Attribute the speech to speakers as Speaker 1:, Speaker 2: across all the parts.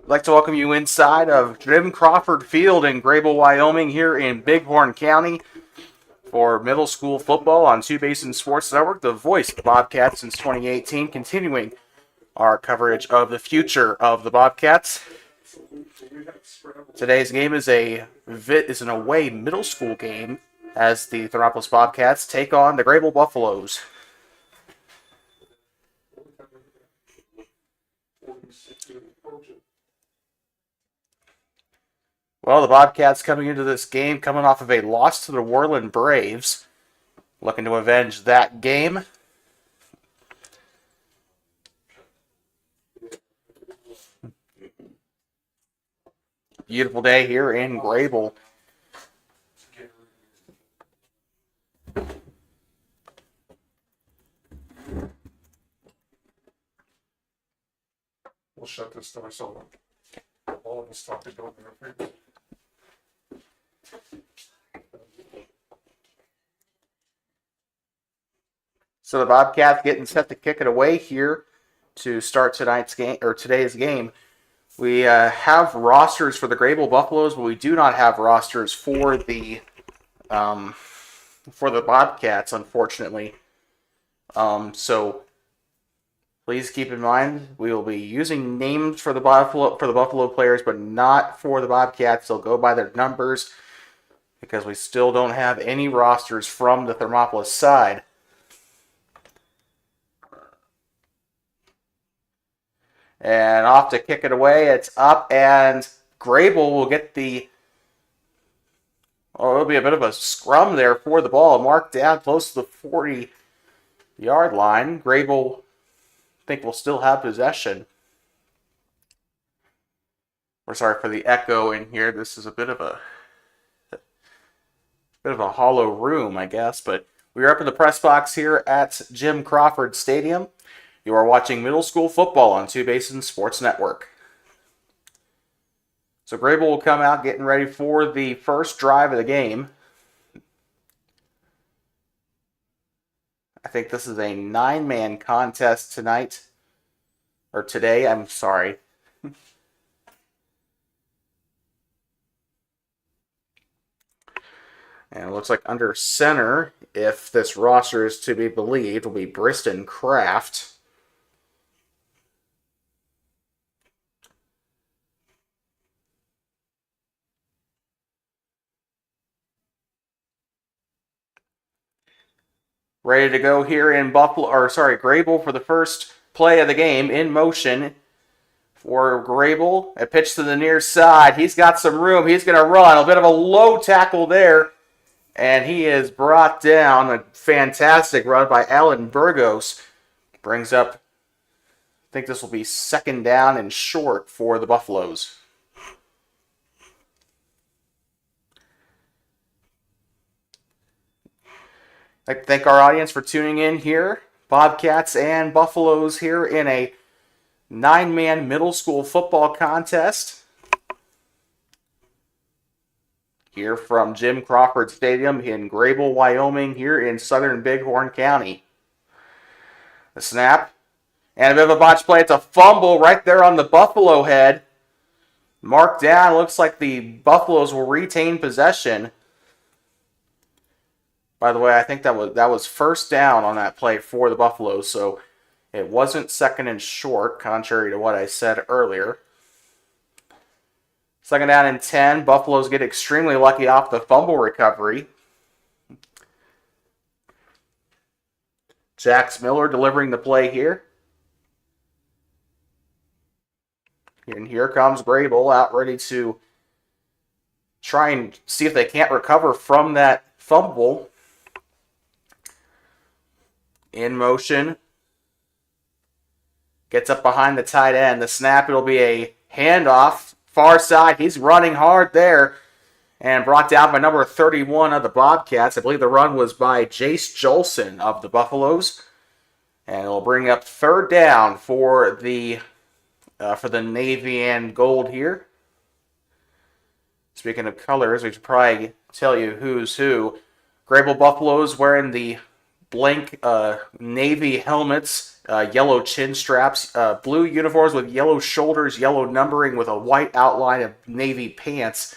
Speaker 1: I'd like to welcome you inside of Jim Crawford Field in Greybull, Wyoming, here in Bighorn County for middle school football on Two Basin Sports Network, the voice of the Bobcats since 2018, continuing our coverage of the future of the Bobcats. Today's game is an away middle school game as the Thermopolis Bobcats take on the Greybull Buffaloes. Well, the Bobcats coming into this game, coming off of a loss to the Worland Braves, looking to avenge that game. Beautiful day here in Greybull.
Speaker 2: We'll shut this door so all of us talk to go there.
Speaker 1: So the Bobcats getting set to kick it away here to start today's game. We have rosters for the Greybull Buffaloes, but we do not have rosters for the Bobcats, unfortunately. So please keep in mind we will be using names for the Buffalo players, but not for the Bobcats. They'll go by their numbers because we still don't have any rosters from the Thermopolis side. And off to kick it away. It's up, and Greybull will get it'll be a bit of a scrum there for the ball. Marked down close to the 40-yard line. Greybull, I think, will still have possession. We're sorry for the echo in here. This is a bit of a hollow room, I guess. But we are up in the press box here at Jim Crawford Stadium. You are watching middle school football on Two Basin Sports Network. So Greybull will come out getting ready for the first drive of the game. I think this is a 9-man contest tonight. Or today, I'm sorry. And it looks like under center, if this roster is to be believed, will be Briston Kraft. Ready to go here in Greybull for the first play of the game. In motion for Greybull. A pitch to the near side. He's got some room. He's going to run. A bit of a low tackle there. And he is brought down. A fantastic run by Alan Burgos. Brings up, I think this will be second down and short for the Buffaloes. I'd like to thank our audience for tuning in here. Bobcats and Buffaloes here in a 9-man middle school football contest. Here from Jim Crawford Stadium in Greybull, Wyoming, here in southern Bighorn County. The snap. And a bit of a botch play. It's a fumble right there on the Buffalo head. Marked down. Looks like the Buffaloes will retain possession. By the way, I think that was first down on that play for the Buffaloes, so it wasn't second and short, contrary to what I said earlier. Second down and 10. Buffaloes get extremely lucky off the fumble recovery. Jax Miller delivering the play here. And here comes Greybull out ready to try and see if they can't recover from that fumble. In motion. Gets up behind the tight end. The snap, it'll be a handoff. Far side. He's running hard there. And brought down by number 31 of the Bobcats. I believe the run was by Jace Jolson of the Buffaloes. And it'll bring up third down for the Navy and Gold here. Speaking of colors, we should probably tell you who's who. Greybull Buffaloes wearing the blank navy helmets yellow chin straps, blue uniforms with yellow shoulders, yellow numbering with a white outline of navy pants.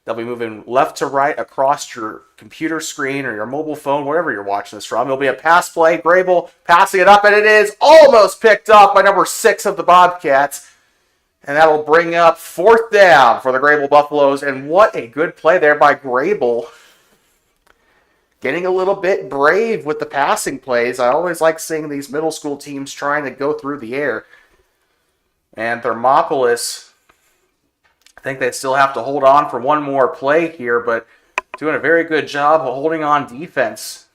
Speaker 1: They'll be moving left to right across your computer screen or your mobile phone, wherever you're watching this from. It'll be a pass play. Greybull passing it up, and it is almost picked up by number 6 of the Bobcats. And that'll bring up 4th down for the Greybull Buffaloes. And what a good play there by Greybull. Getting a little bit brave with the passing plays. I always like seeing these middle school teams trying to go through the air. And Thermopolis, I think they still have to hold on for one more play here, but doing a very good job of holding on defense.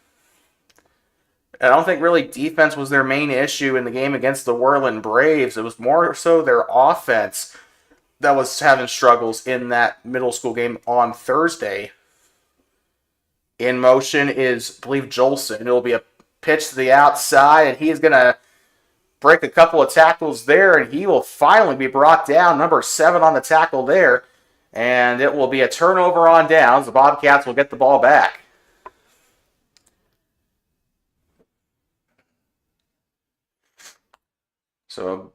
Speaker 1: I don't think really defense was their main issue in the game against the Worland Braves. It was more so their offense that was having struggles in that middle school game on Thursday. In motion is, I believe, Jolson. It'll be a pitch to the outside, and he is going to break a couple of tackles there, and he will finally be brought down. Number 7 on the tackle there, and it will be a turnover on downs. The Bobcats will get the ball back. So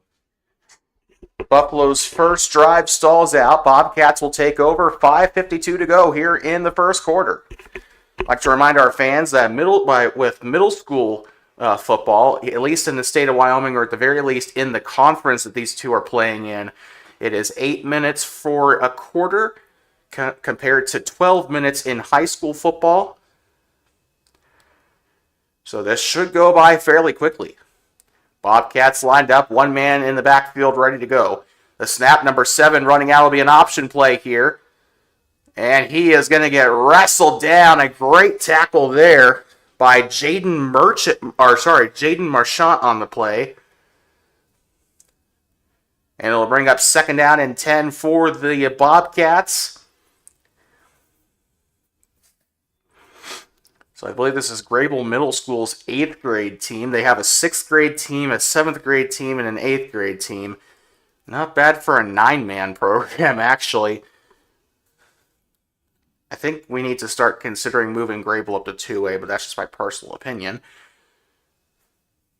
Speaker 1: Buffalo's first drive stalls out. Bobcats will take over. 5:52 to go here in the first quarter. I'd like to remind our fans that with middle school football, at least in the state of Wyoming, or at the very least in the conference that these two are playing in, it is 8 minutes for a quarter compared to 12 minutes in high school football. So this should go by fairly quickly. Bobcats lined up, one man in the backfield ready to go. The snap, number 7 running out will be an option play here. And he is going to get wrestled down. A great tackle there by Jaden Marchant on the play. And it'll bring up 2nd down and 10 for the Bobcats. So I believe this is Greybull Middle School's 8th grade team. They have a 6th grade team, a 7th grade team, and an 8th grade team. Not bad for a 9-man program, actually. I think we need to start considering moving Greybull up to 2A, but that's just my personal opinion.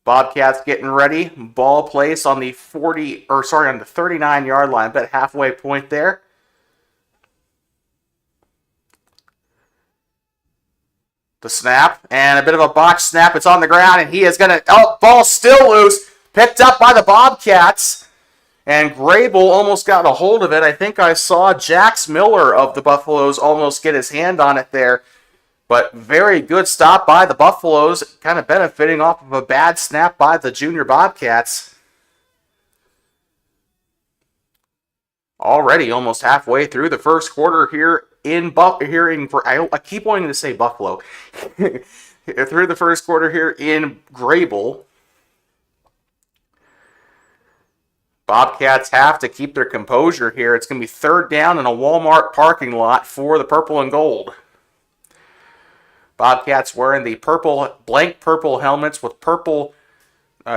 Speaker 1: Bobcats getting ready. Ball placed on the 39-yard line, but halfway point there. The snap, and a bit of a box snap. It's on the ground, and he is going to... Oh, ball still loose. Picked up by the Bobcats. And Greybull almost got a hold of it. I think I saw Jax Miller of the Buffaloes almost get his hand on it there. But very good stop by the Buffaloes, kind of benefiting off of a bad snap by the junior Bobcats. Already almost halfway through the first quarter here I keep wanting to say Buffalo. Through the first quarter here in Greybull. Bobcats have to keep their composure here. It's going to be 3rd down in a Walmart parking lot for the purple and gold. Bobcats wearing the blank purple helmets with purple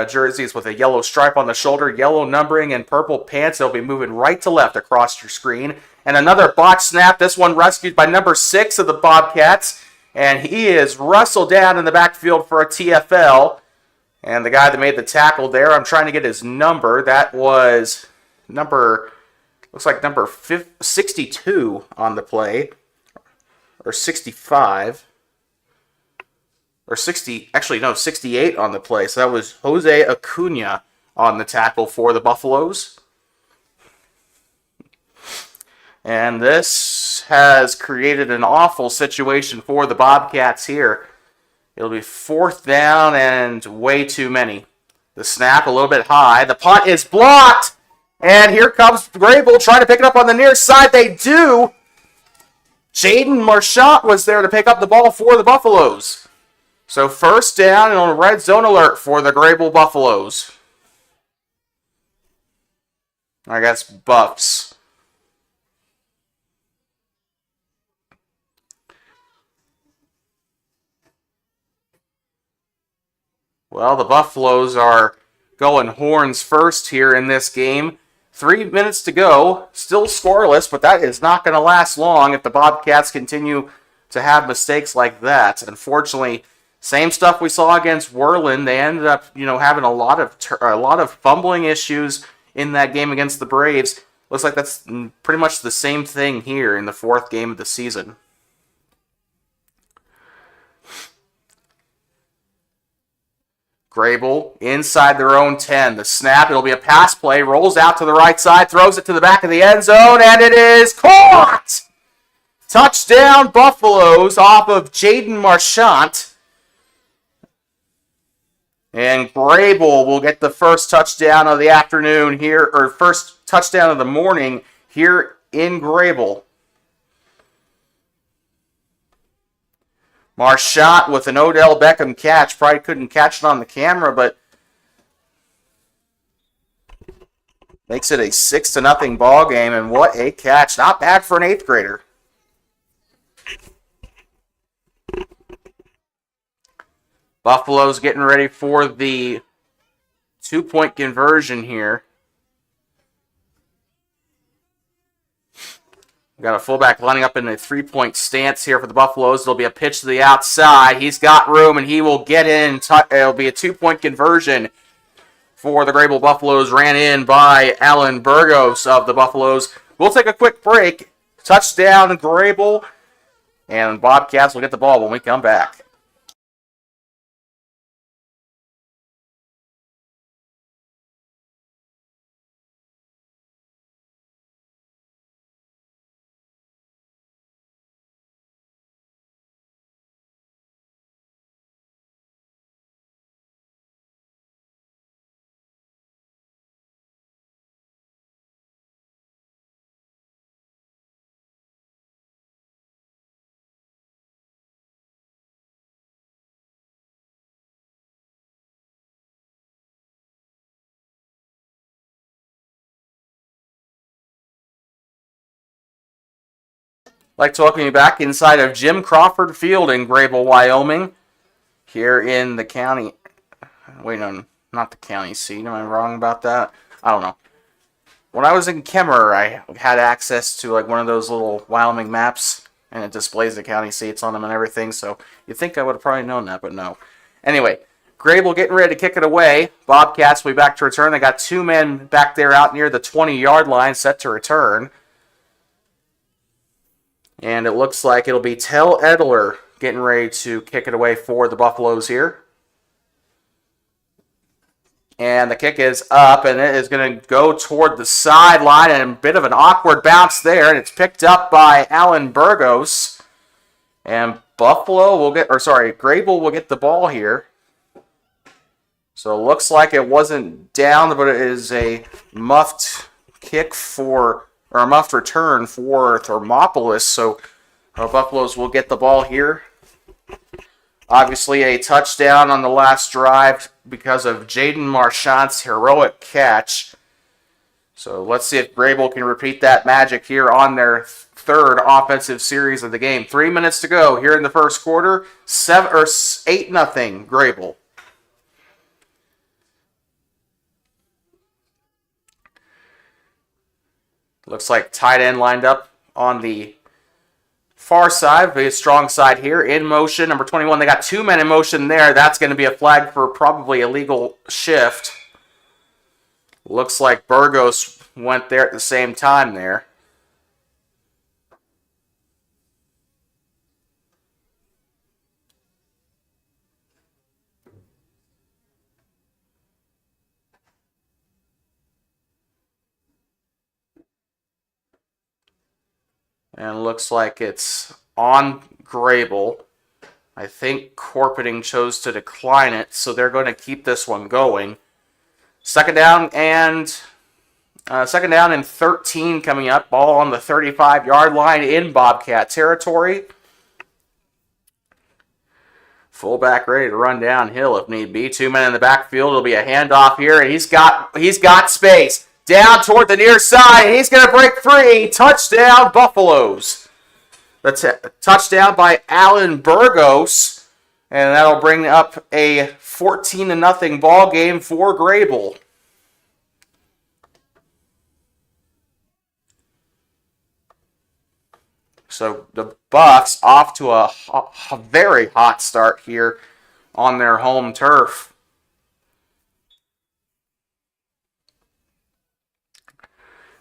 Speaker 1: jerseys with a yellow stripe on the shoulder, yellow numbering, and purple pants. They'll be moving right to left across your screen. And another botch snap. This one rescued by number 6 of the Bobcats. And he is wrestled down in the backfield for a TFL. And the guy that made the tackle there, I'm trying to get his number. That was looks like number 62 on the play. Or 65. Or 68 on the play. So that was Jose Acuna on the tackle for the Buffaloes. And this has created an awful situation for the Bobcats here. It'll be 4th down and way too many. The snap a little bit high. The punt is blocked. And here comes Greybull trying to pick it up on the near side. They do. Jaden Marchant was there to pick up the ball for the Buffaloes. So 1st down and on a red zone alert for the Greybull Buffaloes. I guess Buffs. Well, the Buffaloes are going horns first here in this game. 3 minutes to go. Still scoreless, but that is not going to last long if the Bobcats continue to have mistakes like that. Unfortunately, Same stuff we saw against Worland. They ended up, having a lot of fumbling issues in that game against the Braves. Looks like that's pretty much the same thing here in the 4th game of the season. Greybull inside their own 10. The snap, it'll be a pass play, rolls out to the right side, throws it to the back of the end zone, and it is caught! Touchdown Buffaloes off of Jaden Marchant. And Greybull will get the first touchdown of the afternoon here, or first touchdown of the morning here in Greybull. Marchant with an Odell Beckham catch. Probably couldn't catch it on the camera, but makes it a 6-0 ball game. And what a catch. Not bad for an 8th grader. Buffalo's getting ready for the 2-point conversion here. We've got a fullback lining up in a 3-point stance here for the Buffaloes. It'll be a pitch to the outside. He's got room, and he will get in. It'll be a 2-point conversion for the Greybull Buffaloes. Ran in by Alan Burgos of the Buffaloes. We'll take a quick break. Touchdown, Greybull. And Bobcats will get the ball when we come back. I'd like to welcome you back inside of Jim Crawford Field in Greybull, Wyoming. Here in the county. Wait, no, not the county seat. Am I wrong about that? I don't know. When I was in Kemmerer, I had access to like one of those little Wyoming maps, and it displays the county seats on them and everything, so you'd think I would have probably known that, but no. Anyway, Greybull getting ready to kick it away. Bobcats will be back to return. They got 2 men back there out near the 20-yard line set to return. And it looks like it'll be Tell Edler getting ready to kick it away for the Buffaloes here. And the kick is up, and it is going to go toward the sideline, and a bit of an awkward bounce there, and it's picked up by Alan Burgos. And Greybull will get the ball here. So it looks like it wasn't down, but it is a muffed kick or a muffed return for Thermopolis, so Buffaloes will get the ball here. Obviously a touchdown on the last drive because of Jaden Marchant's heroic catch. So let's see if Greybull can repeat that magic here on their 3rd offensive series of the game. 3 minutes to go here in the first quarter. 8-0 Greybull. Looks like tight end lined up on the far side, very strong side here. In motion, number 21. They got 2 men in motion there. That's going to be a flag for probably illegal shift. Looks like Burgos went there at the same time there. And it looks like it's on Greybull. I think Corpeting chose to decline it, so they're going to keep this one going. Second down and 13 coming up. Ball on the 35-yard line in Bobcat territory. Fullback ready to run downhill if need be. 2 men in the backfield. It'll be a handoff here, and he's got space. Down toward the near side. He's going to break free. Touchdown, Buffaloes. That's a touchdown by Alan Burgos. And that'll bring up a 14-0 ball game for Greybull. So the Buffs off to a very hot start here on their home turf.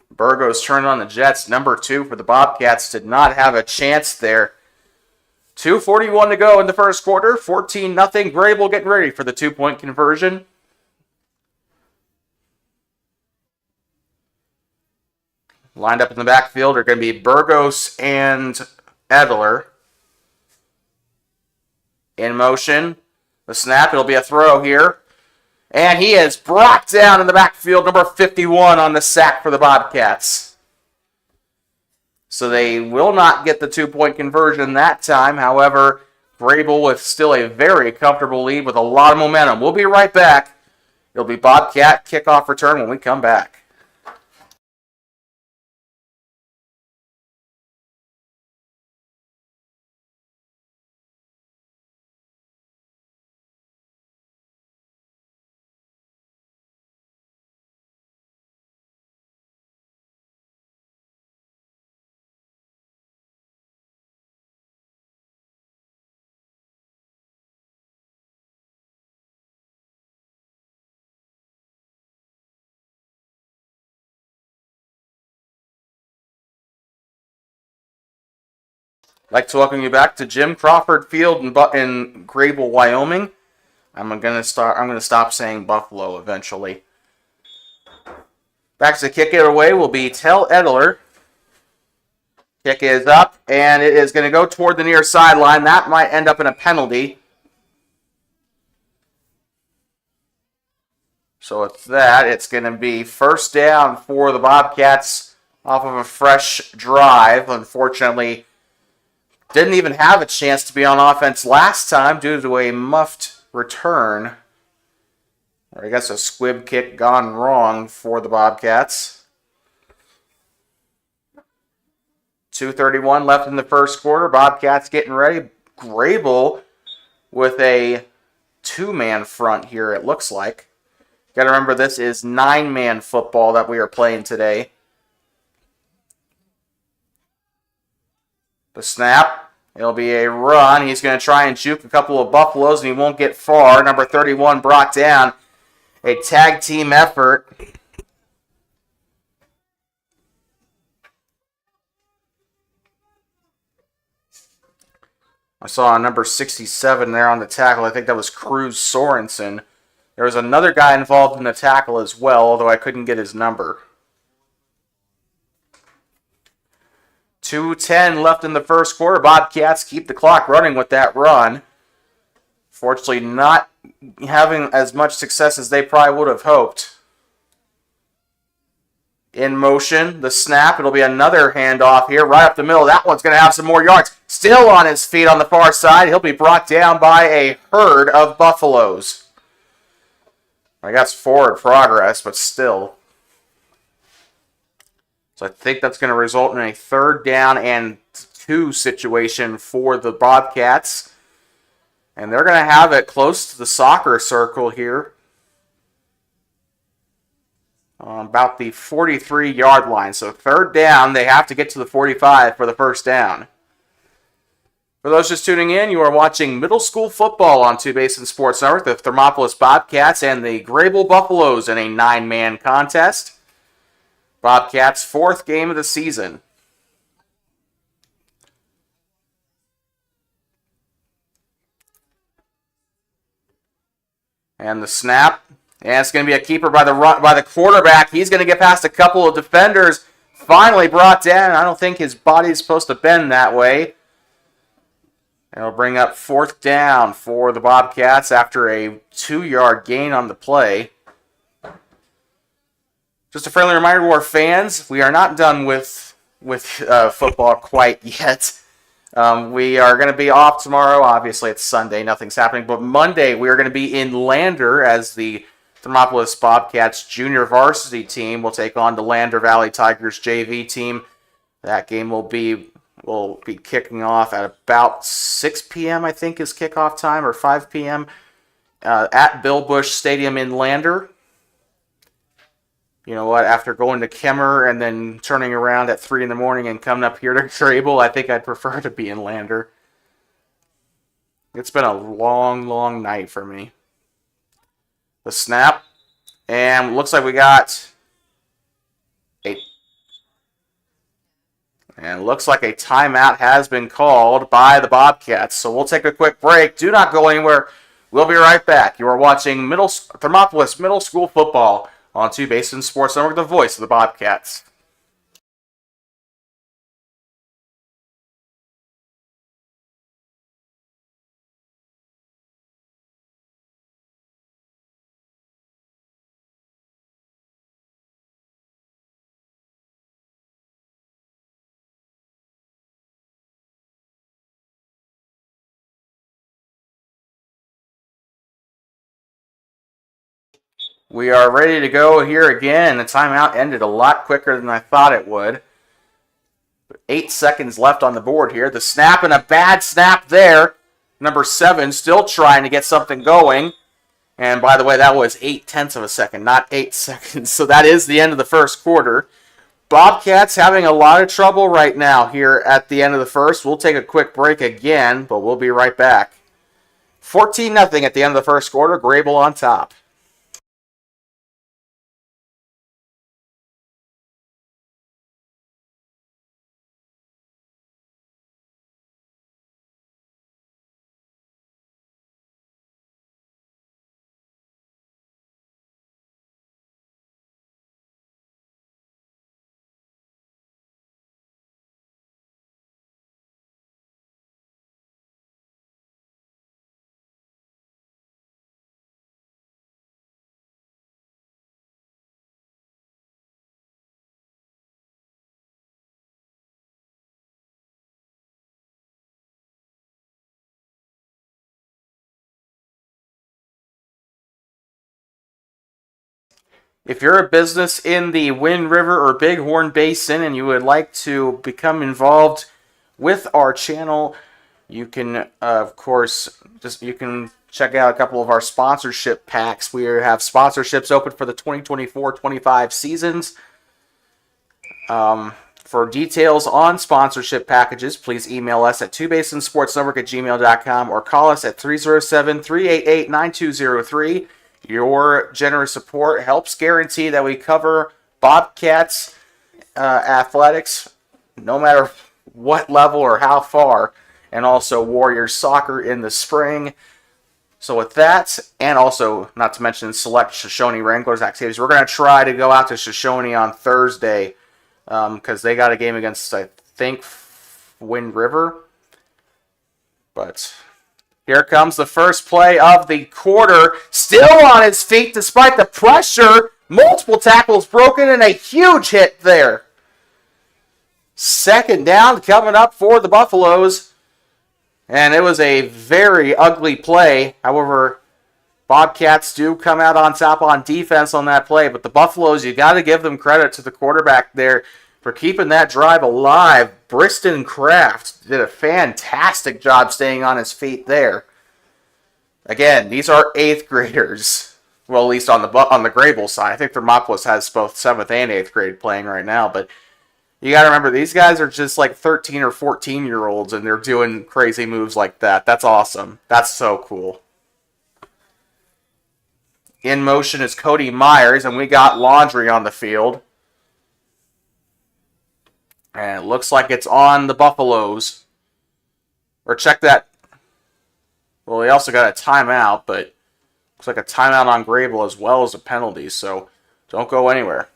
Speaker 1: Burgos turned on the Jets. Number 2 for the Bobcats did not have a chance there. 2:41 to go in the first quarter. 14-0. Greybull getting ready for the 2-point conversion. Lined up in the backfield are going to be Burgos and Edler. In motion. The snap. It'll be a throw here. And he is brought down in the backfield. Number 51 on the sack for the Bobcats. So they will not get the 2-point conversion that time. However, Greybull with still a very comfortable lead with a lot of momentum. We'll be right back. It'll be Bobcat kickoff return when we come back. I'd like to welcome you back to Jim Crawford Field in Greybull, Wyoming. I'm gonna stop saying Buffalo eventually. Back to kick it away will be Tell Edler. Kick is up, and it is going to go toward the near sideline. That might end up in a penalty. So it's that. It's going to be first down for the Bobcats off of a fresh drive. Unfortunately, didn't even have a chance to be on offense last time due to a muffed return. Or I guess a squib kick gone wrong for the Bobcats. 2:31 left in the first quarter. Bobcats getting ready. Greybull with a 2-man front here, it looks like. Got to remember, this is 9-man football that we are playing today. The snap. It'll be a run. He's going to try and juke a couple of Buffaloes, and he won't get far. Number 31 brought down. A tag team effort. I saw number 67 there on the tackle. I think that was Cruz Sorensen. There was another guy involved in the tackle as well, although I couldn't get his number. 2:10 left in the first quarter. Bobcats keep the clock running with that run. Fortunately, not having as much success as they probably would have hoped. In motion, the snap. It'll be another handoff here, right up the middle. That one's going to have some more yards. Still on his feet on the far side. He'll be brought down by a herd of Buffaloes. I guess forward progress, but still. So I think that's going to result in a 3rd down and 2 situation for the Bobcats. And they're going to have it close to the soccer circle here. About the 43-yard line. So 3rd down, they have to get to the 45 for the first down. For those just tuning in, you are watching middle school football on Two Basin Sports Network. The Thermopolis Bobcats and the Greybull Buffaloes in a 9-man contest. Bobcats' 4th game of the season. And the snap. And it's going to be a keeper by the quarterback. He's going to get past a couple of defenders. Finally brought down. I don't think his body is supposed to bend that way. It'll bring up 4th down for the Bobcats after a 2-yard gain on the play. Just a friendly reminder to our fans, we are not done with football quite yet. We are going to be off tomorrow. Obviously, it's Sunday. Nothing's happening. But Monday, we are going to be in Lander as the Thermopolis Bobcats junior varsity team will take on the Lander Valley Tigers JV team. That game will be kicking off at about 6 p.m., I think, is kickoff time, or 5 p.m. At Bill Bush Stadium in Lander. You know what? After going to Kemmer and then turning around at 3 in the morning and coming up here to Greybull, I think I'd prefer to be in Lander. It's been a long, long night for me. The snap. And looks like we got a... And looks like a timeout has been called by the Bobcats. So we'll take a quick break. Do not go anywhere. We'll be right back. You are watching Thermopolis Middle School Football on 2 Basin Sports Network, the voice of the Bobcats. We are ready to go here again. The timeout ended a lot quicker than I thought it would. 8 seconds left on the board here. The snap, and a bad snap there. Number 7 still trying to get something going. And by the way, that was 0.8 of a second, not 8 seconds. So that is the end of the first quarter. Bobcats having a lot of trouble right now here at the end of the first. We'll take a quick break again, but we'll be right back. 14-0 at the end of the first quarter. Greybull on top. If you're a business in the Wind River or Bighorn Basin and you would like to become involved with our channel, you can, of course, you can check out a couple of our sponsorship packs. We have sponsorships open for the 2024-25 seasons. For details on sponsorship packages, please email us at 2basinsportsnetwork@gmail.com or call us at 307-388-9203. Your generous support helps guarantee that we cover Bobcats athletics no matter what level or how far, and also Warriors soccer in the spring. So with that, and also not to mention select Shoshone Wranglers activities, we're going to try to go out to Shoshone on Thursday because they got a game against, I think, Wind River. But here comes the first play of the quarter. Still on his feet despite the pressure. Multiple tackles broken and a huge hit there. Second down coming up for the Buffaloes. And it was a very ugly play. However, Bobcats do come out on top on defense on that play. But the Buffaloes, you got to give them credit to the quarterback there for keeping that drive alive. Briston Kraft did a fantastic job staying on his feet there. Again, these are 8th graders. Well, at least on the Greybull side. I think Thermopolis has both 7th and 8th grade playing right now. But you got to remember, these guys are just like 13 or 14-year-olds, and they're doing crazy moves like that. That's awesome. That's so cool. In motion is Cody Myers, and we got Laundry on the field. And it looks like it's on the Buffaloes. Or check that. Well, they also got a timeout, but looks like a timeout on Greybull as well as a penalty, so don't go anywhere.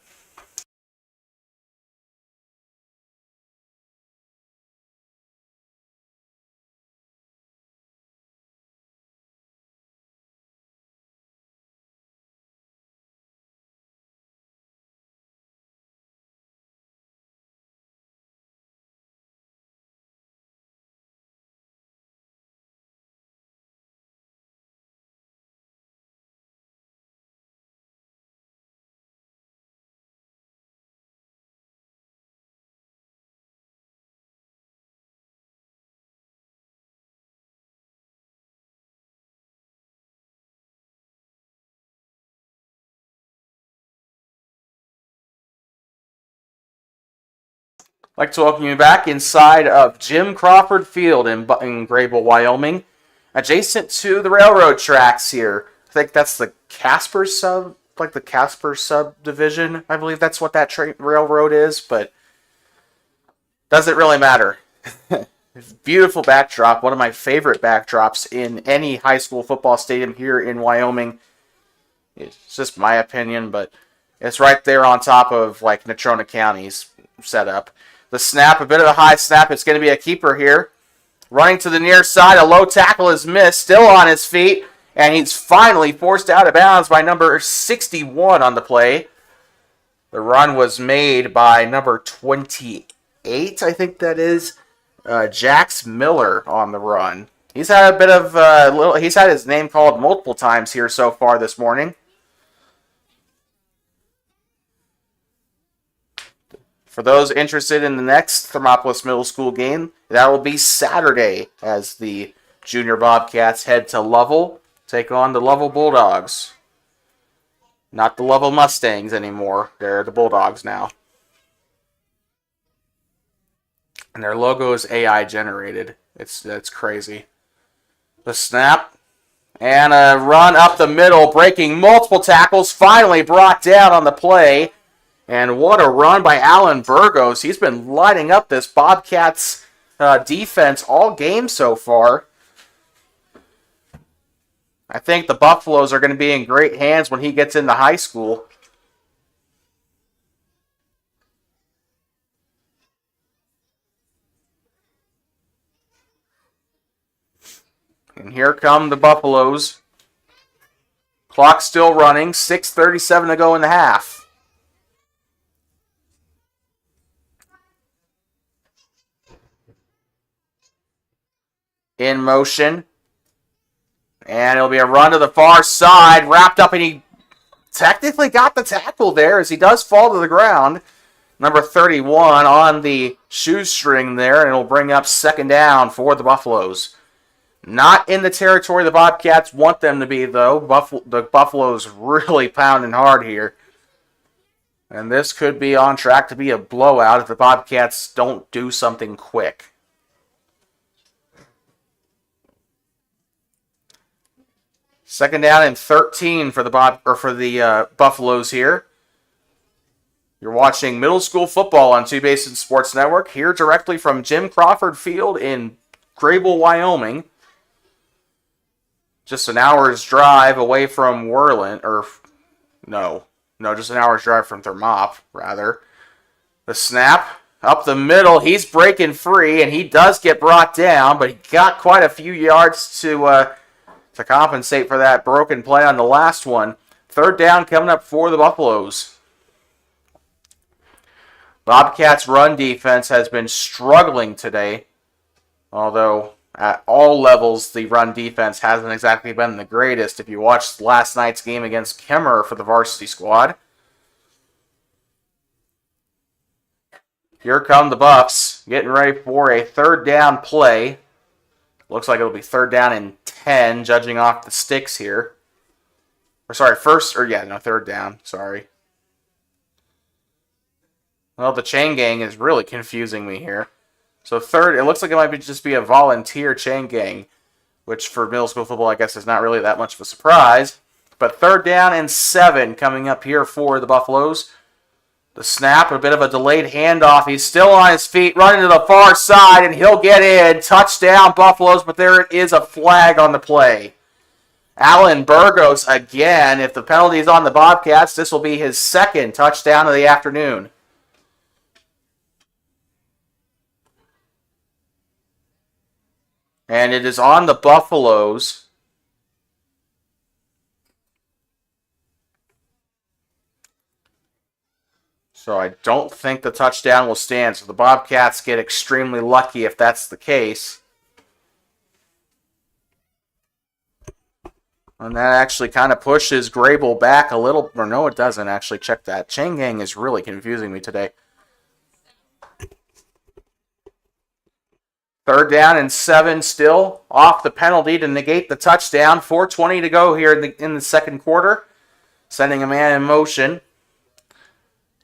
Speaker 1: I'd like to welcome you back inside of Jim Crawford Field in Greybull, Wyoming. adjacent to the railroad tracks here. I think that's the Casper the Casper subdivision. I believe that's what that railroad is, but doesn't really matter. Beautiful backdrop, one of my favorite backdrops in any high school football stadium here in Wyoming. It's just my opinion, but it's right there on top of like Natrona County's setup. The snap, a bit of a high snap. It's going to be a keeper here. Running to the near side, a low tackle is missed, still on his feet, and he's finally forced out of bounds by number 61 on the play. The run was made by number 28, I think that is, Jax Miller on the run. He's had a bit of he's had his name called multiple times here so far this morning. For those interested in the next Thermopolis Middle School game, that will be Saturday as the Junior Bobcats head to Lovell, take on the Lovell Bulldogs. Not the Lovell Mustangs anymore. They're the Bulldogs now. And their logo is AI generated. That's crazy. The snap. And a run up the middle, breaking multiple tackles, finally brought down on the play. And what a run by Alan Burgos. He's been lighting up this Bobcats defense all game so far. I think the Buffaloes are going to be in great hands when he gets into high school. And here come the Buffaloes. Clock still running. 6:37 to go in the half. In motion. And it'll be a run to the far side. Wrapped up, and he technically got the tackle there as he does fall to the ground. Number 31 on the shoestring there, and it'll bring up second down for the Buffaloes. Not in the territory the Bobcats want them to be, though. The Buffaloes really pounding hard here. And this could be on track to be a blowout if the Bobcats don't do something quick. Second down and 13 for the Buffaloes here. You're watching middle school football on Two Basin Sports Network here directly from Jim Crawford Field in Greybull, Wyoming. Just an hour's drive away from Worland, just an hour's drive from Thermop, rather. The snap up the middle, he's breaking free, and he does get brought down, but he got quite a few yards to compensate for that broken play on the last one. Third down coming up for the Buffaloes. Bobcats' run defense has been struggling today, although at all levels the run defense hasn't exactly been the greatest if you watched last night's game against Kemmer for the varsity squad. Here come the Buffs, getting ready for a third down play. Looks like it'll be third down and 10, judging off the sticks here. Third down, sorry. Well, the chain gang is really confusing me here. So third, it looks like it might just be a volunteer chain gang, which for middle school football, I guess, is not really that much of a surprise. But third down and 7 coming up here for the Buffaloes. The snap, a bit of a delayed handoff. He's still on his feet, running to the far side, and he'll get in. Touchdown, Buffaloes, but there is a flag on the play. Alan Burgos again. If the penalty is on the Bobcats, this will be his second touchdown of the afternoon. And it is on the Buffaloes. So I don't think the touchdown will stand. So the Bobcats get extremely lucky if that's the case. And that actually kind of pushes Greybull back a little. Or no, it doesn't actually. Check that. Chain gang is really confusing me today. Third down and 7 still. Off the penalty to negate the touchdown. 4:20 to go here in the second quarter. Sending a man in motion.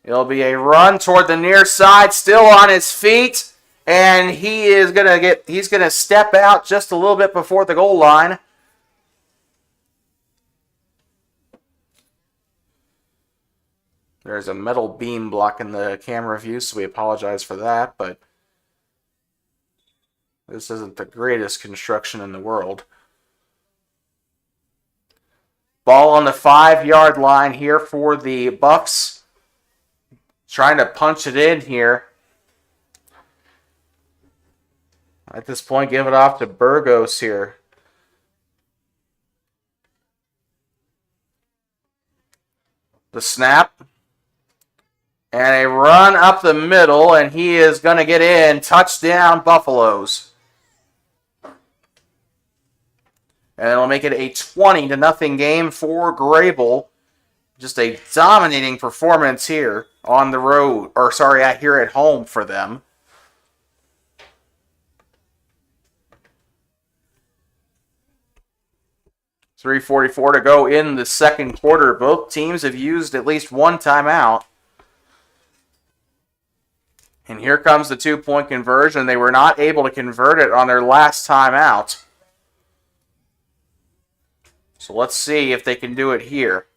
Speaker 1: It'll be a run toward the near side, still on his feet. And he's gonna step out just a little bit before the goal line. There's a metal beam blocking the camera view, so we apologize for that, but this isn't the greatest construction in the world. Ball on the 5-yard line here for the Bucks. Trying to punch it in here. At this point, give it off to Burgos here. The snap. And a run up the middle, and he is going to get in. Touchdown, Buffaloes. And it'll make it a 20-0 game for Greybull. Just a dominating performance here on the road, here at home for them. .344 to go in the second quarter. Both teams have used at least one timeout. And here comes the 2-point conversion. They were not able to convert it on their last timeout. So let's see if they can do it here.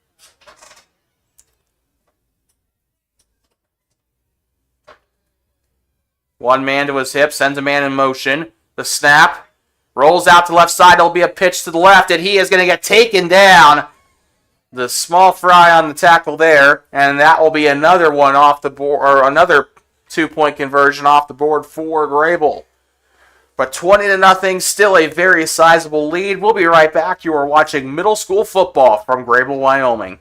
Speaker 1: One man to his hip, sends a man in motion. The snap, rolls out to the left side. It'll be a pitch to the left, and he is going to get taken down. The small fry on the tackle there, and that will be another one off the board, or another 2-point conversion off the board for Greybull. But 20-0, still a very sizable lead. We'll be right back. You are watching middle school football from Greybull, Wyoming.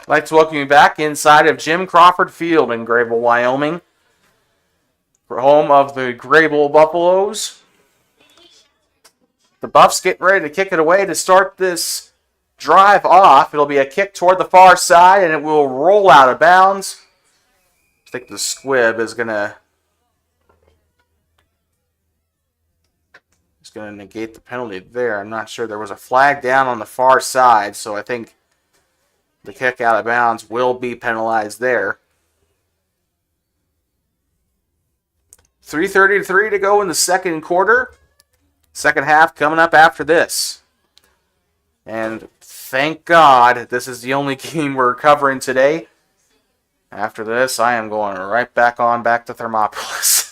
Speaker 1: I'd like to welcome you back inside of Jim Crawford Field in Greybull, Wyoming. Home of the Greybull Buffaloes. The Buffs getting ready to kick it away to start this drive off. It'll be a kick toward the far side, and it will roll out of bounds. I think the squib is going to negate the penalty there. I'm not sure. There was a flag down on the far side, so I think the kick out of bounds will be penalized there. 3:33 to go in the second quarter. Second half coming up after this. And thank God this is the only game we're covering today. After this, I am going right back to Thermopolis.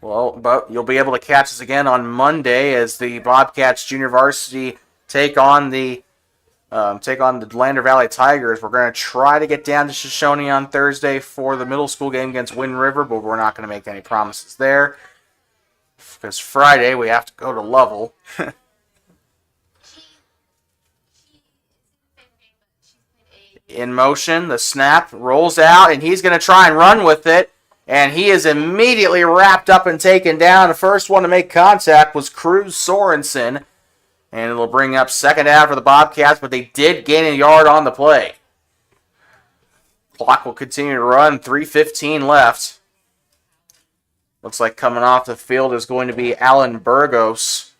Speaker 1: Well, but you'll be able to catch us again on Monday as the Bobcats Junior Varsity take on the Lander Valley Tigers. We're going to try to get down to Shoshone on Thursday for the middle school game against Wind River, but we're not going to make any promises there because Friday we have to go to Lovell. In motion, the snap rolls out, and he's going to try and run with it. And he is immediately wrapped up and taken down. The first one to make contact was Cruz Sorensen. And it'll bring up second half for the Bobcats, but they did gain a yard on the play. Clock will continue to run. 3:15 left. Looks like coming off the field is going to be Alan Burgos.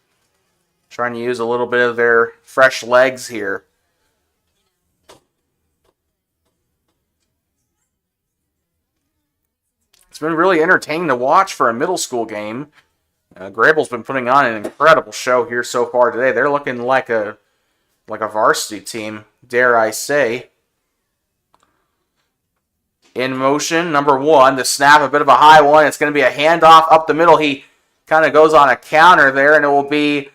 Speaker 1: Trying to use a little bit of their fresh legs here. It's been really entertaining to watch for a middle school game. Greybull's been putting on an incredible show here so far today. They're looking like a varsity team, dare I say. In motion, number one, the snap, a bit of a high one. It's going to be a handoff up the middle. He kind of goes on a counter there, and it will be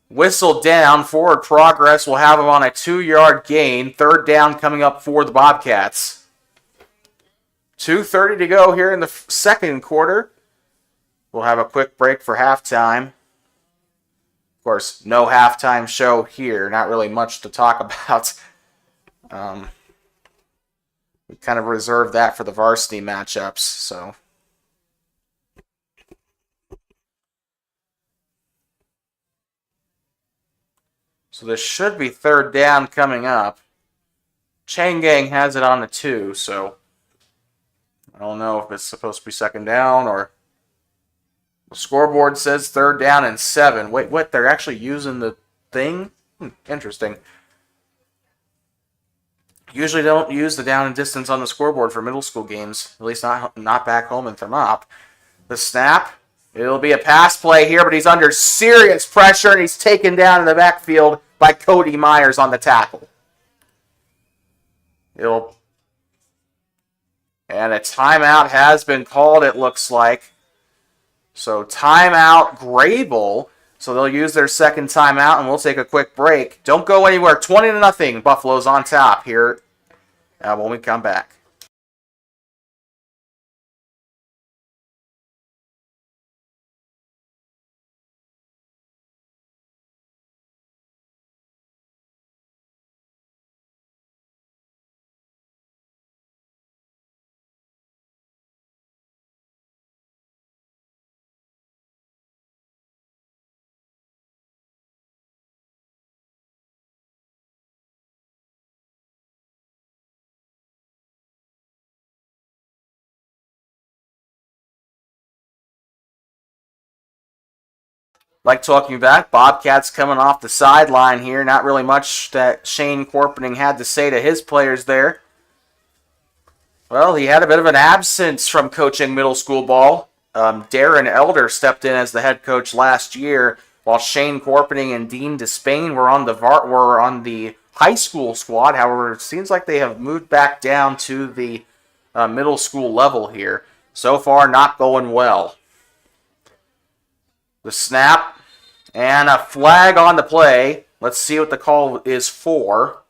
Speaker 1: whistled down. Forward progress will have him on a 2-yard gain. Third down coming up for the Bobcats. 2:30 to go here in the second quarter. We'll have a quick break for halftime. Of course, no halftime show here. Not really much to talk about. We kind of reserved that for the varsity matchups, so. So this should be third down coming up. Chain Gang has it on the 2, so I don't know if it's supposed to be second down or the scoreboard says third down and 7. Wait, what? They're actually using the thing? Interesting. Usually don't use the down and distance on the scoreboard for middle school games, at least not back home in Thermop. The snap. It'll be a pass play here, but he's under serious pressure, and he's taken down in the backfield by Cody Myers on the tackle. And a timeout has been called, it looks like. So timeout Greybull. So they'll use their second timeout, and we'll take a quick break. Don't go anywhere. 20-0. Buffalo's on top here when we come back. Like talking back, Bobcats coming off the sideline here. Not really much that Shane Corpening had to say to his players there. Well, he had a bit of an absence from coaching middle school ball. Darren Elder stepped in as the head coach last year, while Shane Corpening and Dean Despain were on the high school squad. However, it seems like they have moved back down to the middle school level here. So far, not going well. The snap. And a flag on the play. Let's see what the call is for.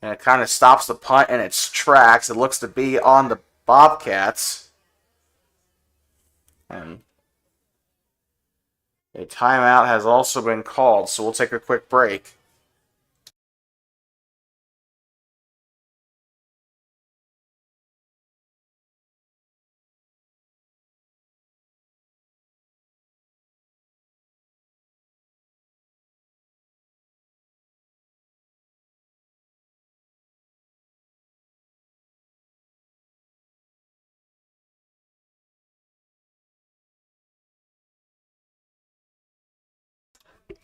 Speaker 1: And it kind of stops the punt in its tracks. It looks to be on the Bobcats. And a timeout has also been called, so we'll take a quick break.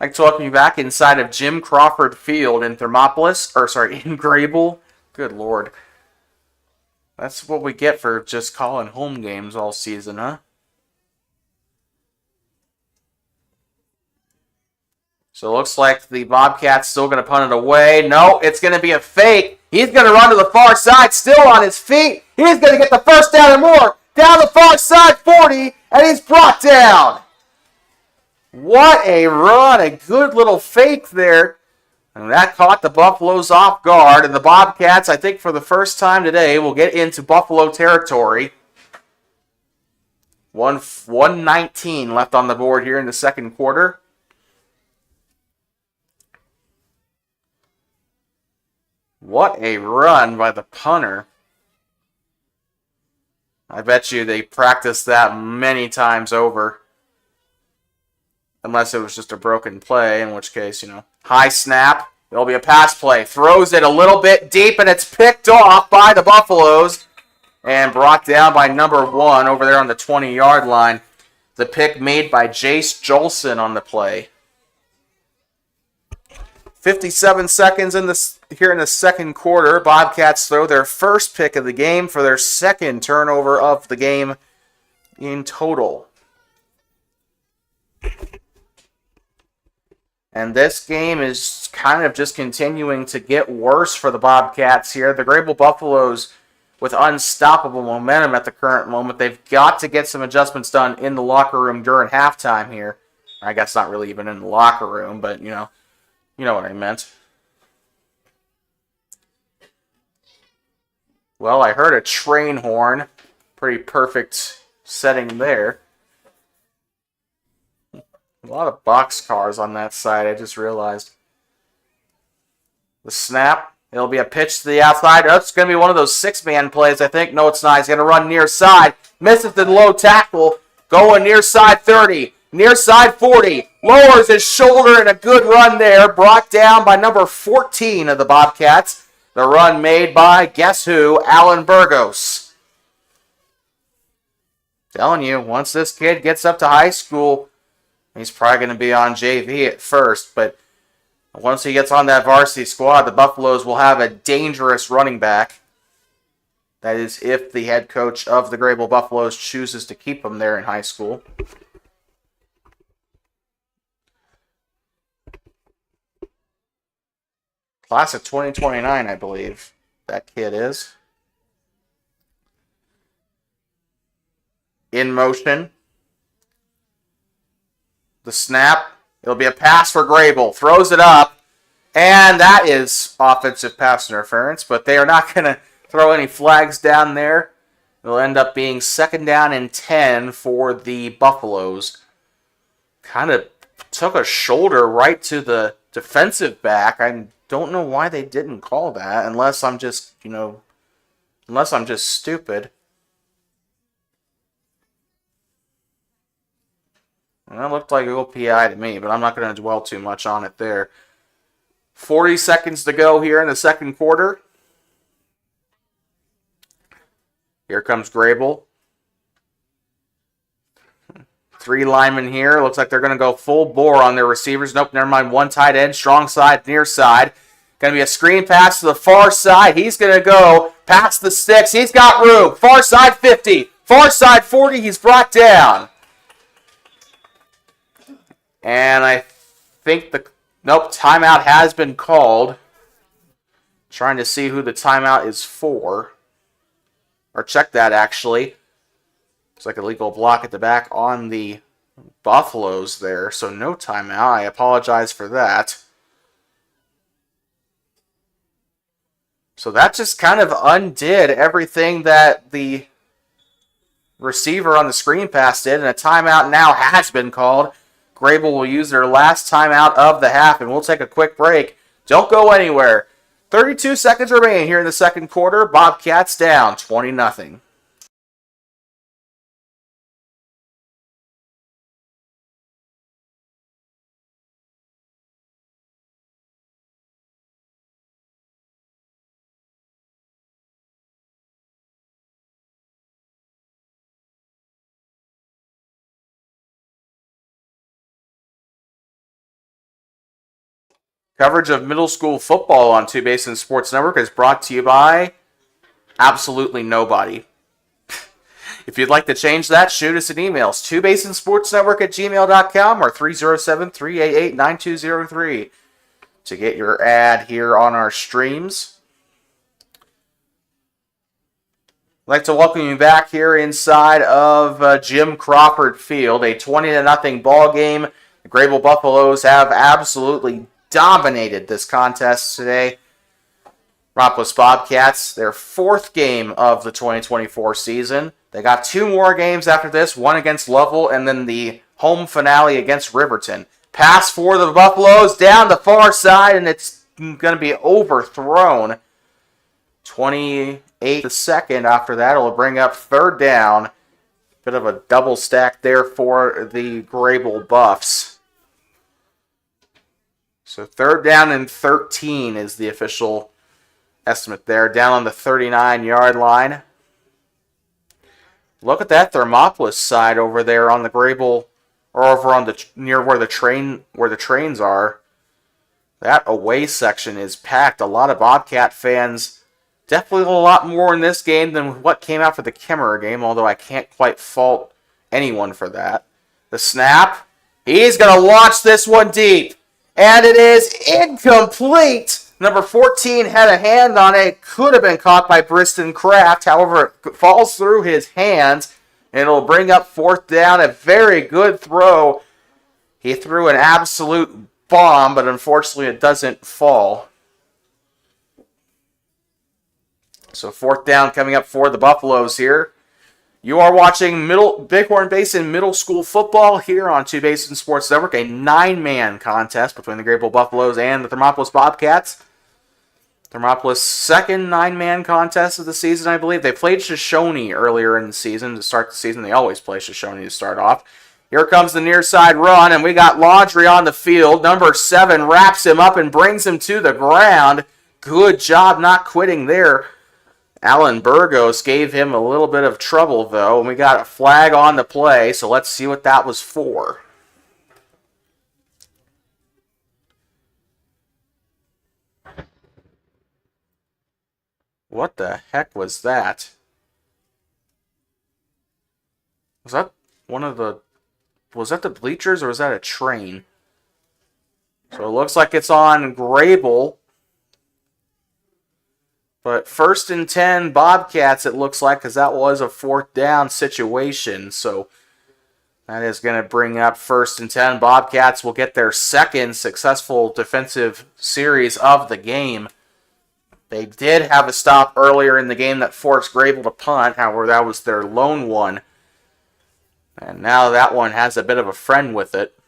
Speaker 1: I'd like to welcome you back inside of Jim Crawford Field in Thermopolis, in Greybull. Good Lord. That's what we get for just calling home games all season, huh? So it looks like the Bobcats still going to punt it away. No, it's going to be a fake. He's going to run to the far side, still on his feet. He's going to get the first down and more. Down the far side, 40, and he's brought down. What a run, a good little fake there. And that caught the Buffaloes off guard. And the Bobcats, I think for the first time today, will get into Buffalo territory. 1:19 left on the board here in the second quarter. What a run by the punter. I bet you they practiced that many times over. Unless it was just a broken play, in which case, high snap. There'll be a pass play. Throws it a little bit deep, and it's picked off by the Buffaloes. And brought down by number 1 over there on the 20-yard line. The pick made by Jace Jolson on the play. 57 seconds here in the second quarter. Bobcats throw their first pick of the game for their second turnover of the game in total. And this game is kind of just continuing to get worse for the Bobcats here. The Greybull Buffaloes with unstoppable momentum at the current moment. They've got to get some adjustments done in the locker room during halftime here. I guess not really even in the locker room, but you know what I meant. Well, I heard a train horn. Pretty perfect setting there. A lot of boxcars on that side, I just realized. The snap. It'll be a pitch to the outside. Oh, it's going to be one of those 6-man plays, I think. No, it's not. He's going to run near side. Misses the low tackle. Going near side 30. Near side 40. Lowers his shoulder and a good run there. Brought down by number 14 of the Bobcats. The run made by, guess who? Alan Burgos. Telling you, once this kid gets up to high school, he's probably going to be on JV at first, but once he gets on that varsity squad, the Buffaloes will have a dangerous running back. That is if the head coach of the Greybull Buffaloes chooses to keep him there in high school. Class of 2029, I believe that kid is. In motion. The snap. It'll be a pass for Greybull. Throws it up. And that is offensive pass interference. But they are not going to throw any flags down there. It'll end up being 2nd down and 10 for the Buffaloes. Kind of took a shoulder right to the defensive back. I don't know why they didn't call that. Unless I'm just, unless I'm just stupid. And that looked like a little PI to me, but I'm not going to dwell too much on it there. 40 seconds to go here in the second quarter. Here comes Greybull. 3 linemen here. Looks like they're going to go full bore on their receivers. Nope, never mind. 1 tight end, strong side, near side. Going to be a screen pass to the far side. He's going to go past the sticks. He's got room. Far side 50. Far side 40. He's brought down. And I think timeout has been called. Trying to see who the timeout is for. Or check that, actually. Looks like a legal block at the back on the Buffaloes there. So no timeout. I apologize for that. So that just kind of undid everything that the receiver on the screen pass did. And a timeout now has been called. Greybull will use their last timeout of the half, and we'll take a quick break. Don't go anywhere. 32 seconds remaining here in the second quarter. Bobcats down 20-0. Coverage of middle school football on Two Basin Sports Network is brought to you by absolutely nobody. If you'd like to change that, shoot us an email. It's twobasinsportsnetwork@gmail.com or 307-388-9203 to get your ad here on our streams. I'd like to welcome you back here inside of Jim Crawford Field. A 20-0 ball game. The Greybull Buffaloes have absolutely dominated this contest today. Thermopolis Bobcats, their 4th game of the 2024 season. They got 2 more games after this, one against Lovell and then the home finale against Riverton. Pass for the Buffaloes down the far side, and it's going to be overthrown. 28 second after that, it'll bring up 3rd down. Bit of a double stack there for the Greybull Buffs. So 3rd down and 13 is the official estimate there. Down on the 39-yard line. Look at that Thermopolis side over there on the Greybull, or over on the near where the trains are. That away section is packed. A lot of Bobcat fans. Definitely a lot more in this game than what came out for the Kimmerer game, although I can't quite fault anyone for that. The snap. He's going to launch this one deep. And it is incomplete. Number 14 had a hand on it. Could have been caught by Briston Kraft. However, it falls through his hands. And it'll bring up 4th down. A very good throw. He threw an absolute bomb, but unfortunately it doesn't fall. So 4th down coming up for the Buffaloes here. You are watching Bighorn Basin Middle School football here on Two Basin Sports Network, a 9-man contest between the Greybull Buffaloes and the Thermopolis Bobcats. Thermopolis' second 9-man contest of the season, I believe. They played Shoshone earlier in the season to start the season. They always play Shoshone to start off. Here comes the near side run, and we got Laundry on the field. Number 7 wraps him up and brings him to the ground. Good job not quitting there. Alan Burgos gave him a little bit of trouble, though, and we got a flag on the play, so let's see what that was for. What the heck was that? Was that was that the bleachers, or was that a train? So it looks like it's on Greybull. But 1st and 10 Bobcats, it looks like, because that was a 4th down situation. So that is going to bring up 1st and 10. Bobcats will get their second successful defensive series of the game. They did have a stop earlier in the game that forced Greybull to punt. However, that was their lone one. And now that one has a bit of a friend with it.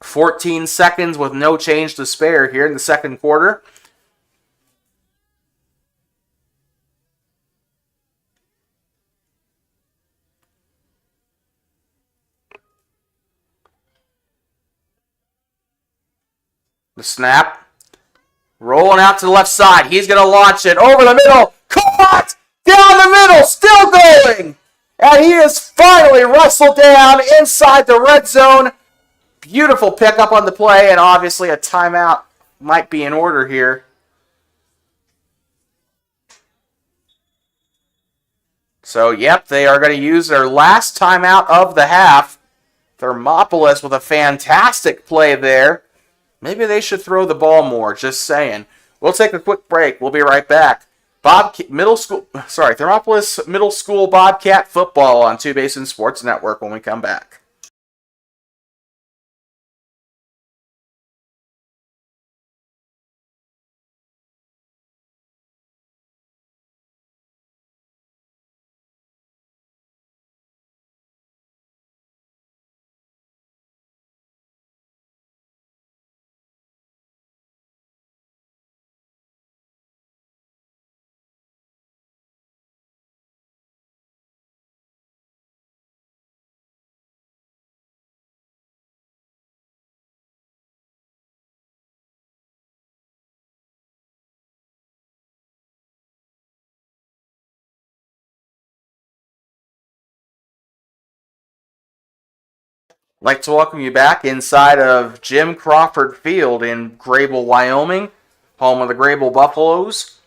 Speaker 1: 14 seconds with no change to spare here in the second quarter. The snap. Rolling out to the left side. He's going to launch it over the middle. Caught! Down the middle. Still going. And he is finally wrestled down inside the red zone. Beautiful pickup on the play. And obviously a timeout might be in order here. So, yep, they are going to use their last timeout of the half. Thermopolis with a fantastic play there. Maybe they should throw the ball more, just saying. We'll take a quick break. We'll be right back. Thermopolis Middle School Bobcat football on Two Basin Sports Network when we come back. I'd like to welcome you back inside of Jim Crawford Field in Greybull, Wyoming, home of the Greybull Buffaloes.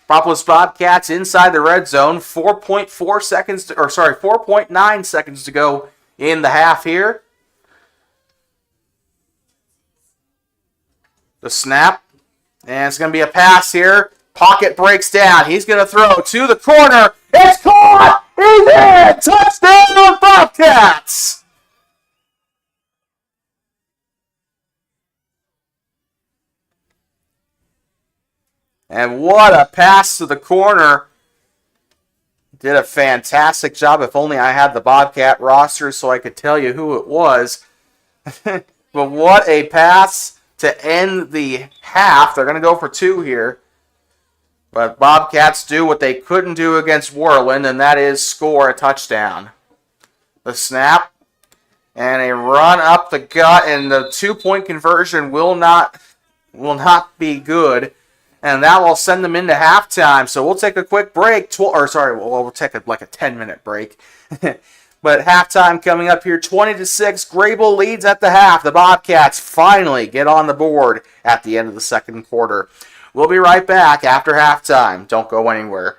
Speaker 1: Thermopolis Bobcats inside the red zone. 4.9 seconds to go in the half here. The snap. And it's going to be a pass here. Pocket breaks down. He's going to throw to the corner. It's caught! He's in! Touchdown Bobcats! And what a pass to the corner. Did a fantastic job. If only I had the Bobcat roster so I could tell you who it was. But what a pass to end the half. They're going to go for 2 here. But Bobcats do what they couldn't do against Worland, and that is score a touchdown. The snap and a run up the gut, and the 2-point conversion will not be good. And that will send them into halftime. So we'll take a quick break. We'll take a 10-minute break. But halftime coming up here, 20-6. Greybull leads at the half. The Bobcats finally get on the board at the end of the second quarter. We'll be right back after halftime. Don't go anywhere.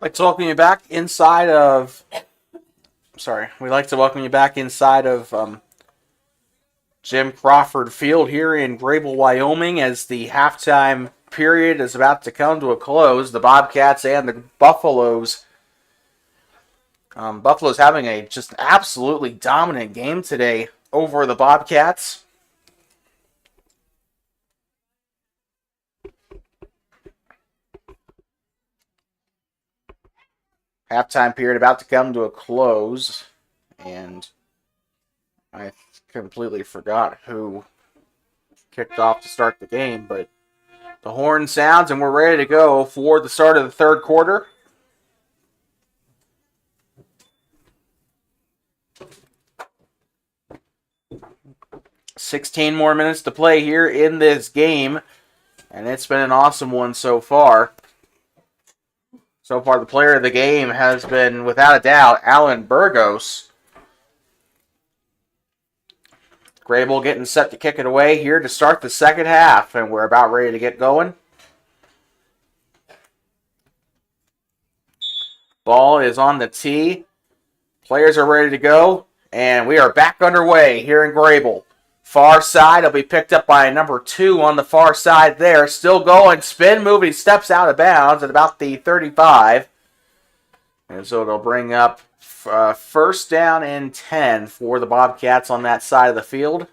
Speaker 1: Like to welcome you back inside of. Sorry, we'd like to welcome you back inside of Jim Crawford Field here in Greybull, Wyoming, as the halftime period is about to come to a close. The Bobcats and the Buffaloes. Buffalo's having a just absolutely dominant game today over the Bobcats. Halftime period about to come to a close, and I completely forgot who kicked off to start the game, but the horn sounds and we're ready to go for the start of the third quarter. "16 more minutes to play here in this game, and it's been an awesome one so far. So far, the player of the game has been, without a doubt, Alan Burgos. Greybull getting set to kick it away here to start the second half, and we're about ready to get going. Ball is on the tee. Players are ready to go, and we are back underway here in Greybull. Far side will be picked up by number 2 on the far side there. Still going, spin move, he steps out of bounds at about the 35. And so it'll bring up first down and 10 for the Bobcats on that side of the field.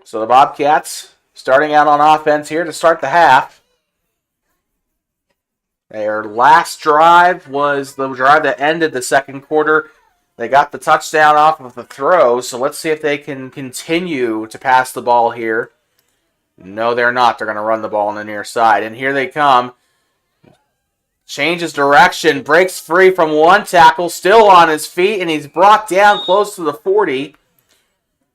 Speaker 1: So the Bobcats starting out on offense here to start the half. Their last drive was the drive that ended the second quarter. They got the touchdown off of the throw, so let's see if they can continue to pass the ball here. No, they're not. They're going to run the ball on the near side. And here they come. Changes direction, breaks free from one tackle, still on his feet, and he's brought down close to the 40.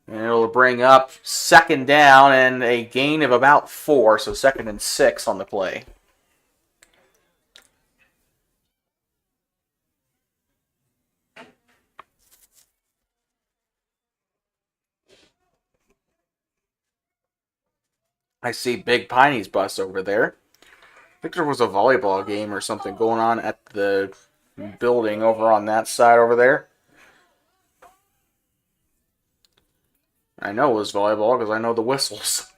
Speaker 1: And it'll bring up second down and a gain of about 4, so 2nd and 6 on the play. I see Big Piney's bus over there. I think there was a volleyball game or something going on at the building over on that side over there. I know it was volleyball because I know the whistles.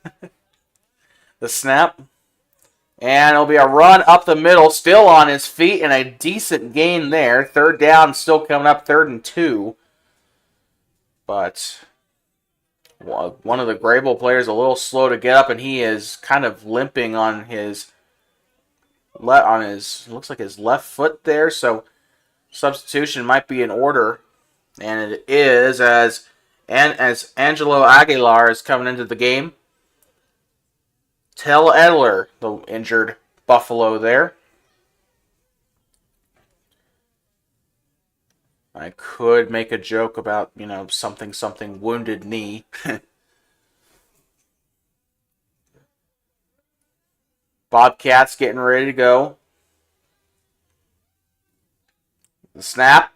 Speaker 1: The snap. And it'll be a run up the middle, still on his feet, and a decent gain there. Third down still coming up, 3rd and 2. But one of the Greybull players a little slow to get up, and he is kind of limping on his looks like his left foot there. So substitution might be in order, and it is as Angelo Aguilar is coming into the game. Tell Edler, the injured Buffalo there. I could make a joke about, something wounded knee. Bobcats getting ready to go. The snap.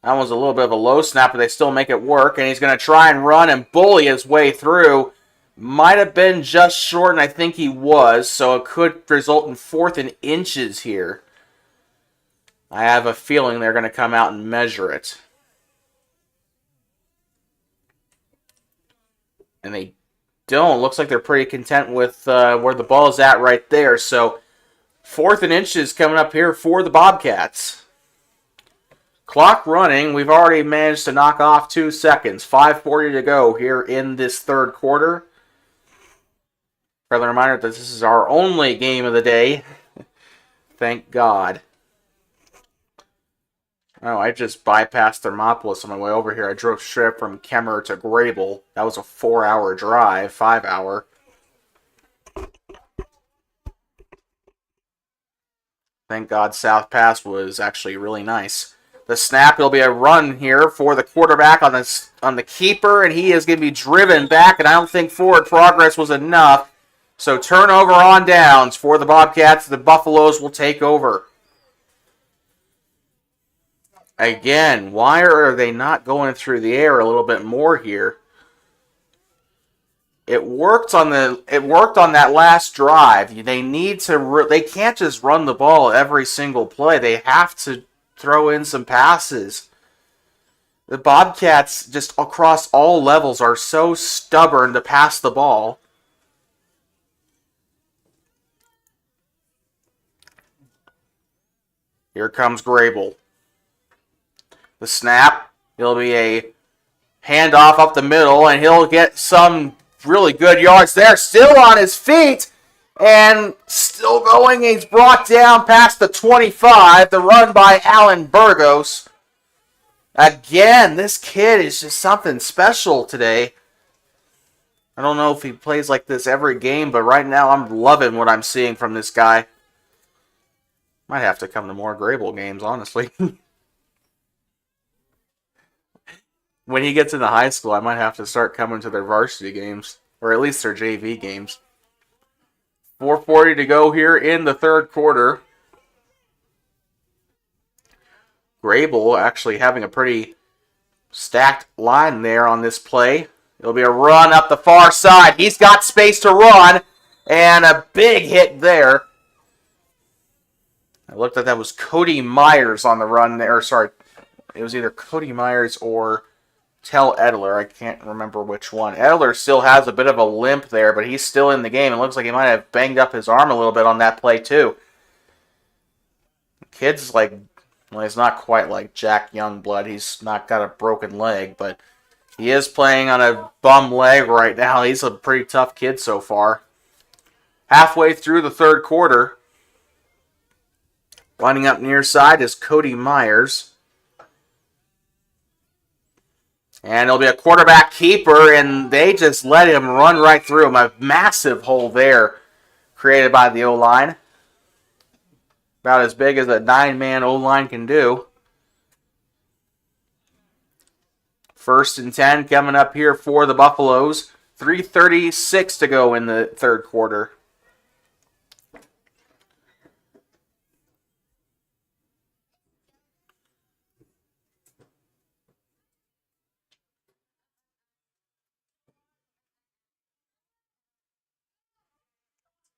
Speaker 1: That was a little bit of a low snap, but they still make it work. And he's going to try and run and bully his way through. Might have been just short, and I think he was. So it could result in 4th and inches here. I have a feeling they're going to come out and measure it. And they don't. Looks like they're pretty content with where the ball is at right there. So 4th and inches coming up here for the Bobcats. Clock running. We've already managed to knock off 2 seconds. 5:40 to go here in this third quarter. Friendly reminder that this is our only game of the day. Thank God. Oh, I just bypassed Thermopolis on my way over here. I drove straight from Kemmer to Greybull. That was a 4-hour drive, 5-hour. Thank God South Pass was actually really nice. The snap, it'll be a run here for the quarterback on the keeper, and he is going to be driven back, and I don't think forward progress was enough. So turnover on downs for the Bobcats. The Buffaloes will take over. Again, why are they not going through the air a little bit more here? It worked on that last drive. They need to. They can't just run the ball every single play. They have to throw in some passes. The Bobcats, just across all levels, are so stubborn to pass the ball. Here comes Greybull. The snap. It'll be a handoff up the middle, and he'll get some really good yards there. Still on his feet, and still going. He's brought down past the 25. The run by Alan Burgos. Again, this kid is just something special today. I don't know if he plays like this every game, but right now I'm loving what I'm seeing from this guy. Might have to come to more Greybull games, honestly. When he gets into high school, I might have to start coming to their varsity games, or at least their JV games. 4:40 to go here in the third quarter. Greybull actually having a pretty stacked line there on this play. It'll be a run up the far side. He's got space to run, and a big hit there. I looked like that was Cody Myers on the run there. Sorry, it was either Cody Myers or Tell Edler. I can't remember which one. Edler still has a bit of a limp there, but he's still in the game. It looks like he might have banged up his arm a little bit on that play too. Kid's like, well, he's not quite like Jack Youngblood. He's not got a broken leg, but he is playing on a bum leg right now. He's a pretty tough kid so far. Halfway through the third quarter, lining up near side is Cody Myers. And it'll be a quarterback keeper, and they just let him run right through him. A massive hole there created by the O-line. About as big as a 9-man O-line can do. 1st and 10 coming up here for the Buffaloes. 3:36 to go in the third quarter.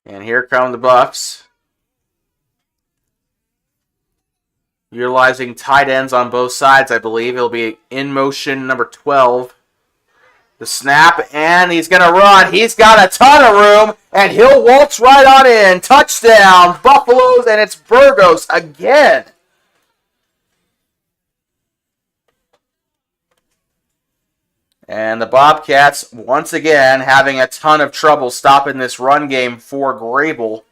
Speaker 1: And here come the Buffs. Utilizing tight ends on both sides, I believe. It'll be in motion number 12. The snap, and he's going to run. He's got a ton of room, and he'll waltz right on in. Touchdown, Buffaloes, and it's Burgos again. And the Bobcats, once again, having a ton of trouble stopping this run game for Greybull.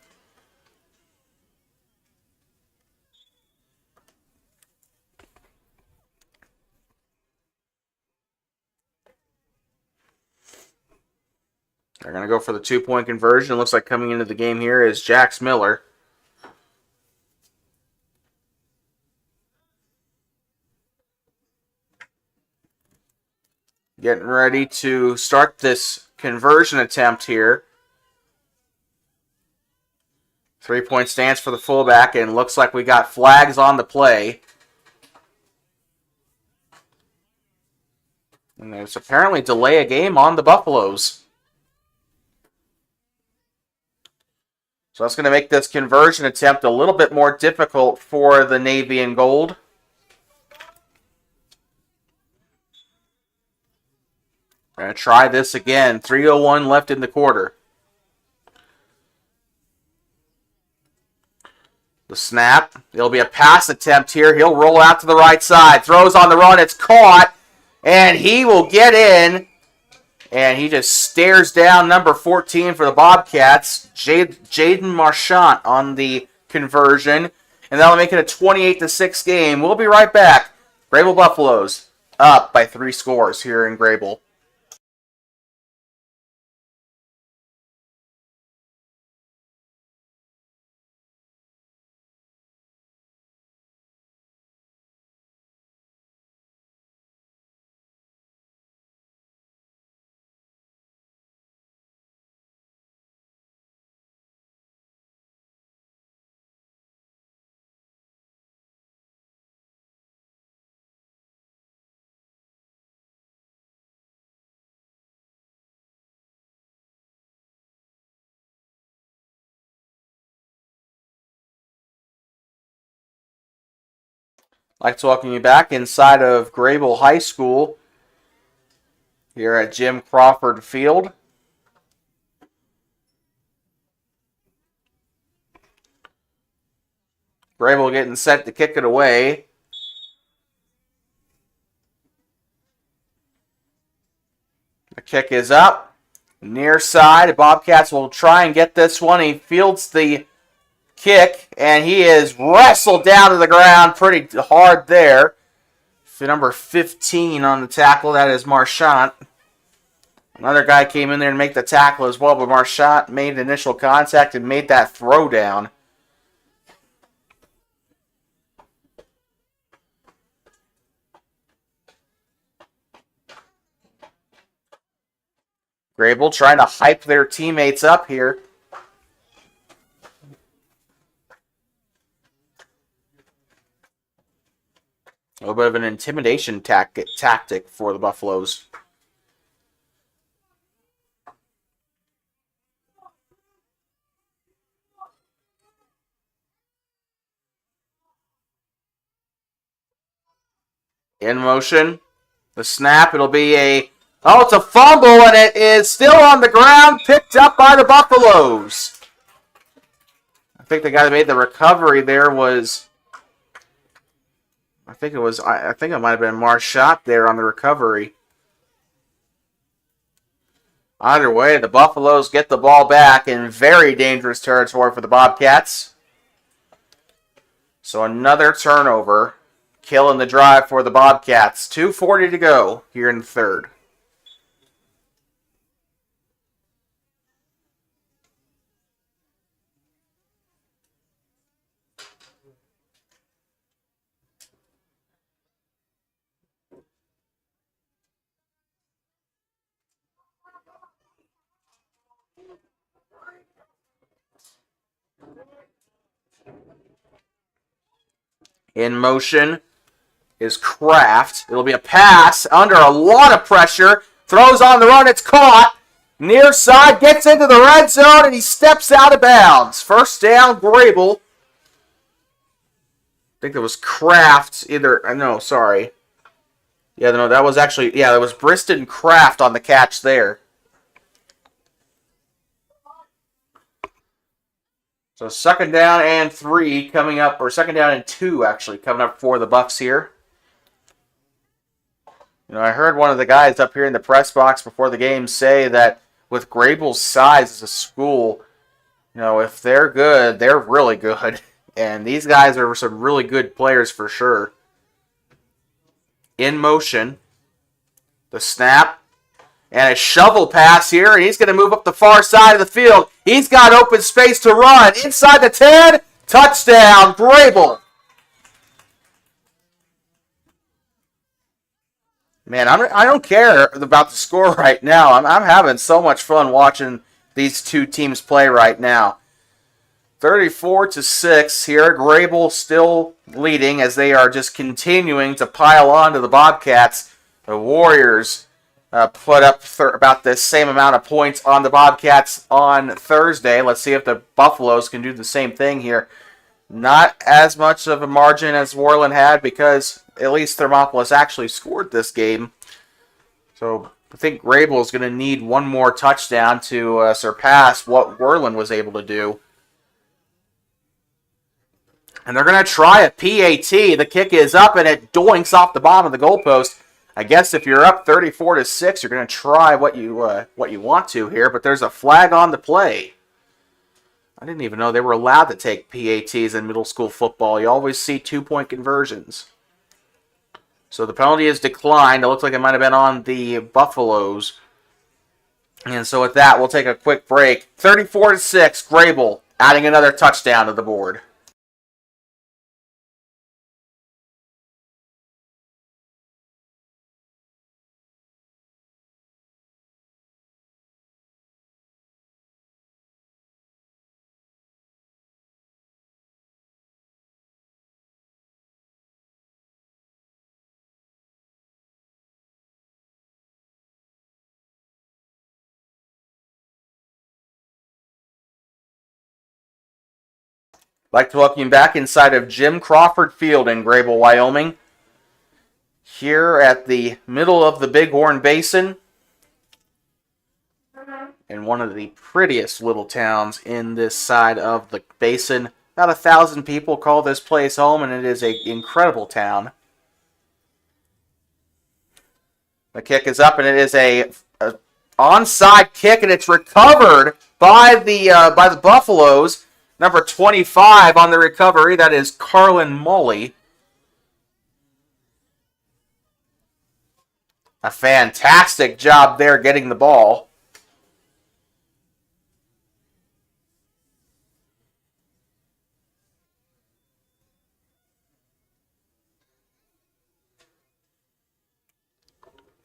Speaker 1: They're going to go for the 2-point conversion. It looks like coming into the game here is Jax Miller. Getting ready to start this conversion attempt here. 3-point stance for the fullback, and looks like we got flags on the play. And there's apparently delay a game on the Buffaloes. So that's going to make this conversion attempt a little bit more difficult for the Navy and Gold. We're going to try this again. 3:01 left in the quarter. The snap. It'll be a pass attempt here. He'll roll out to the right side. Throws on the run. It's caught. And he will get in. And he just stares down number 14 for the Bobcats. Jaden Marchant on the conversion. And that'll make it a 28-6 game. We'll be right back. Greybull Buffaloes up by 3 scores here in Greybull. I'd like to welcome you back inside of Greybull High School here at Jim Crawford Field. Greybull getting set to kick it away. The kick is up. Near side. Bobcats will try and get this one. He fields the kick, and he is wrestled down to the ground pretty hard there. For number 15 on the tackle, that is Marchant. Another guy came in there and make the tackle as well, but Marchant made initial contact and made that throw down. Greybull trying to hype their teammates up here. A little bit of an intimidation tactic for the Buffaloes. In motion. The snap, it'll be a... Oh, it's a fumble, and it is still on the ground, picked up by the Buffaloes. I think the guy that made the recovery there was... I think it might have been Marchant there on the recovery. Either way, the Buffaloes get the ball back in very dangerous territory for the Bobcats. So another turnover, killing the drive for the Bobcats. 2:40 to go here in the third. In motion is Kraft. It'll be a pass under a lot of pressure. Throws on the run. It's caught. Near side gets into the red zone and he steps out of bounds. First down, Greybull. I think that was Kraft. No, sorry. Yeah, no, that was actually, that was Briston Kraft on the catch there. So second down and 3 coming up, or second down and 2 actually coming up for the Bucks here. I heard one of the guys up here in the press box before the game say that with Greybull's size as a school, if they're good, they're really good. And these guys are some really good players for sure. In motion, the snap. And a shovel pass here, and he's going to move up the far side of the field. He's got open space to run. Inside the 10, touchdown, Greybull. Man, I don't care about the score right now. I'm having so much fun watching these two teams play right now. 34-6 here. Greybull still leading as they are just continuing to pile on to the Bobcats. The Warriors put up about the same amount of points on the Bobcats on Thursday. Let's see if the Buffaloes can do the same thing here. Not as much of a margin as Worland had because at least Thermopolis actually scored this game. So I think Greybull is going to need one more touchdown to surpass what Worland was able to do. And they're going to try a PAT. The kick is up and it doinks off the bottom of the goalpost. I guess if you're up 34-6, you're going to try what you want to here, but there's a flag on the play. I didn't even know they were allowed to take PATs in middle school football. You always see 2-point conversions. So the penalty is declined. It looks like it might have been on the Buffaloes. And so with that, we'll take a quick break. 34-6, Greybull adding another touchdown to the board. I'd like to welcome you back inside of Jim Crawford Field in Greybull, Wyoming. Here at the middle of the Bighorn Basin, in one of the prettiest little towns in this side of the basin. About 1,000 people call this place home, and it is an incredible town. The kick is up, and it is a onside kick, and it's recovered by the Buffaloes. Number 25 on the recovery. That is Carlin Mully. A fantastic job there getting the ball.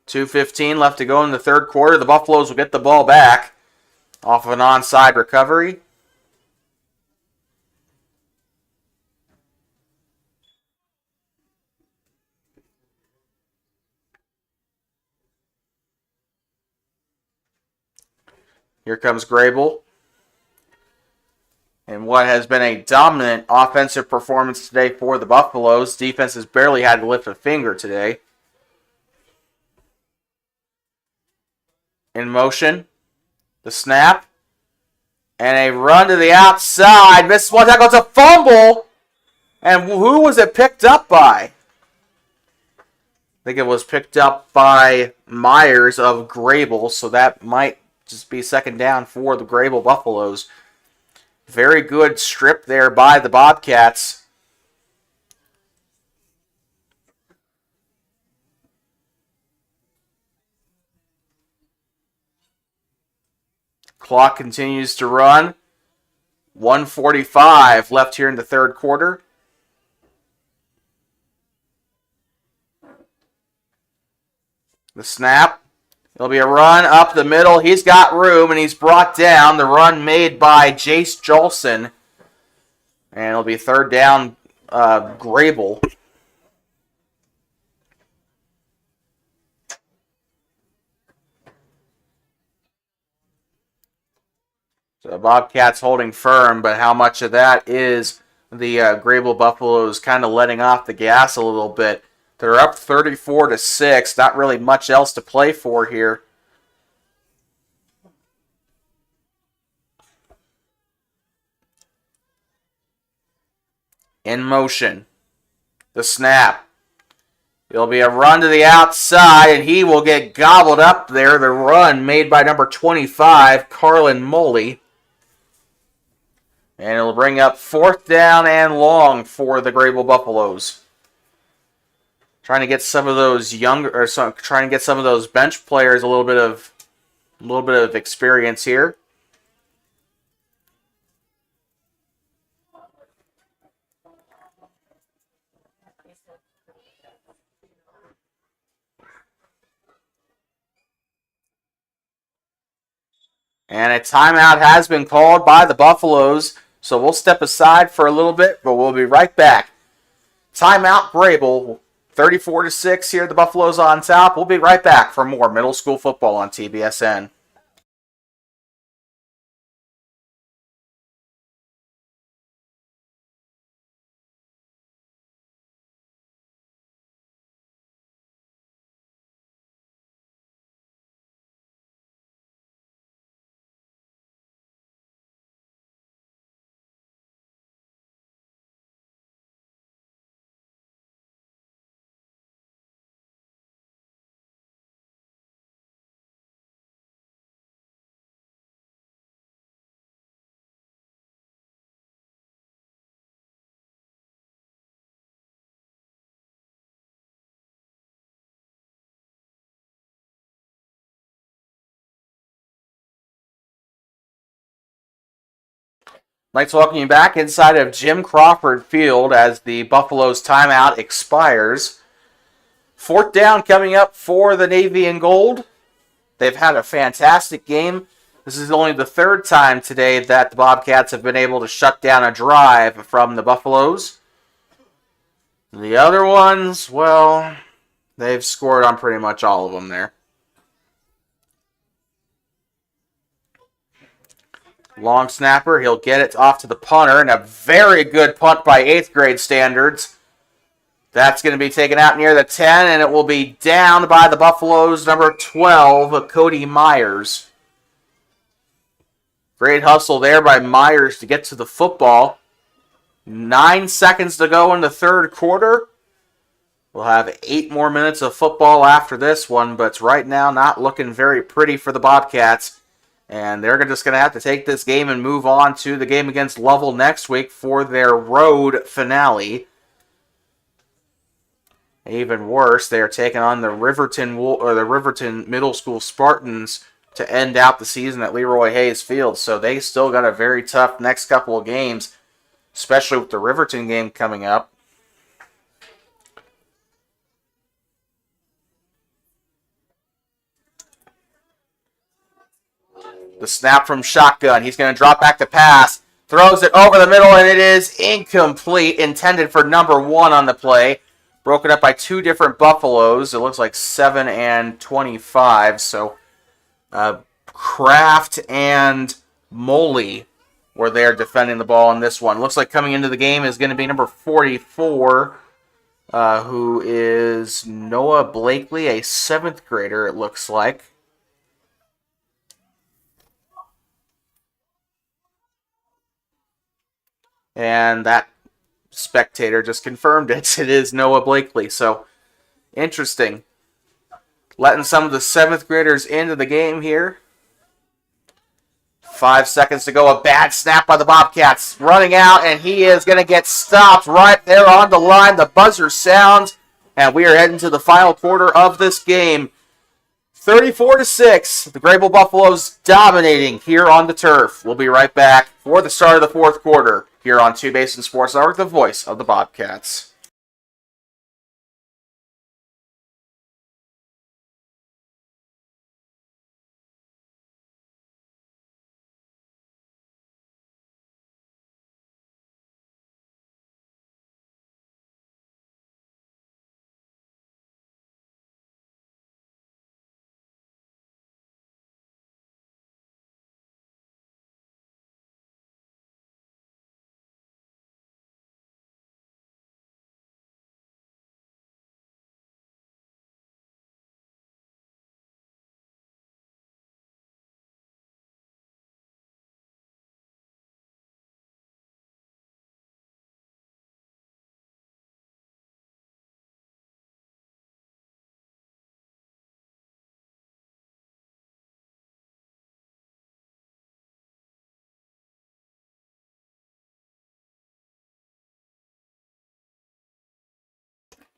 Speaker 1: .2:15 left to go in the third quarter. The Buffaloes will get the ball back off of an onside recovery. Here comes Greybull. And what has been a dominant offensive performance today for the Buffaloes. Defense has barely had to lift a finger today. In motion. The snap. And a run to the outside. Misses one tackle. It's a fumble. And who was it picked up by? I think it was picked up by Myers of Greybull. So that might just be second down for the Greybull Buffaloes. Very good strip there by the Bobcats. Clock continues to run. 1:45 left here in the third quarter. The snap. It'll be a run up the middle. He's got room, and he's brought down. The run made by Jace Jolson. And it'll be third down, Greybull. So the Bobcats holding firm, but how much of that is the Greybull Buffaloes kind of letting off the gas a little bit? They're up 34-6. Not really much else to play for here. In motion. The snap. It'll be a run to the outside, and he will get gobbled up there. The run made by number 25, Carlin Mully. And it'll bring up fourth down and long for the Greybull Buffaloes. Trying to get some of those trying to get some of those bench players a little bit of experience here. And a timeout has been called by the Buffaloes, so we'll step aside for a little bit, but we'll be right back. Timeout, Greybull. 34-6 here. The Buffaloes on top. We'll be right back for more middle school football on TBSN. I'd like to welcome you back inside of Jim Crawford Field as the Buffaloes timeout expires. Fourth down coming up for the Navy and Gold. They've had a fantastic game. This is only the third time today that the Bobcats have been able to shut down a drive from the Buffaloes. The other ones, well, they've scored on pretty much all of them there. Long snapper. He'll get it off to the punter, and a very good punt by 8th grade standards. That's going to be taken out near the 10, and it will be down by the Buffaloes' number 12, Cody Myers. Great hustle there by Myers to get to the football. 9 seconds to go in the third quarter. We'll have 8 more minutes of football after this one, but right now not looking very pretty for the Bobcats. And they're just going to have to take this game and move on to the game against Lovell next week for their road finale. Even worse, they are taking on the Riverton Middle School Spartans to end out the season at Leroy Hayes Field. So they still got a very tough next couple of games, especially with the Riverton game coming up. The snap from shotgun. He's going to drop back to pass. Throws it over the middle, and it is incomplete. Intended for number 1 on the play. Broken up by 2 different Buffaloes. It looks like 7 and 25. So Kraft and Moley were there defending the ball in this one. Looks like coming into the game is going to be number 44, who is Noah Blakely, a 7th grader, it looks like. And that spectator just confirmed it. It is Noah Blakely. So, interesting. Letting some of the 7th graders into the game here. 5 seconds to go. A bad snap by the Bobcats. Running out, and he is going to get stopped right there on the line. The buzzer sounds, and we are heading to the final quarter of this game. 34-6. The Greybull Buffaloes dominating here on the turf. We'll be right back for the start of the fourth quarter here on Two Basin Sports Network, the voice of the Bobcats.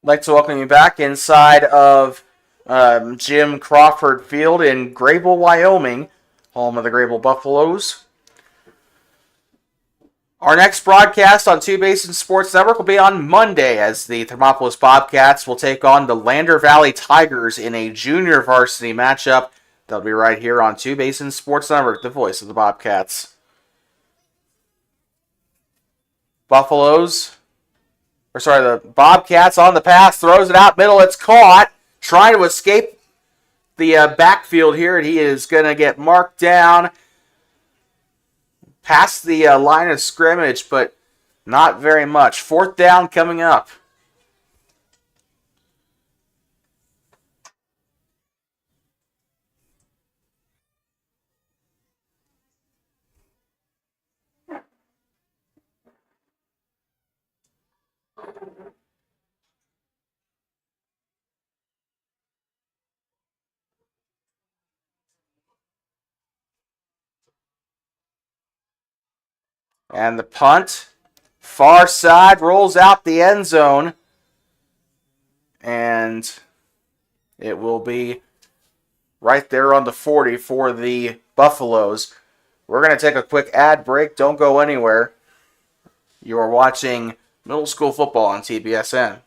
Speaker 1: I'd like to welcome you back inside of Jim Crawford Field in Greybull, Wyoming, home of the Greybull Buffaloes. Our next broadcast on Two Basin Sports Network will be on Monday as the Thermopolis Bobcats will take on the Lander Valley Tigers in a junior varsity matchup. That'll be right here on Two Basin Sports Network, the voice of the Bobcats. The Bobcats on the pass, throws it out middle, it's caught. Trying to escape the backfield here, and he is going to get marked down past the line of scrimmage, but not very much. 4th down coming up. And the punt, far side, rolls out the end zone. And it will be right there on the 40 for the Buffaloes. We're going to take a quick ad break. Don't go anywhere. You are watching middle school football on TBSN.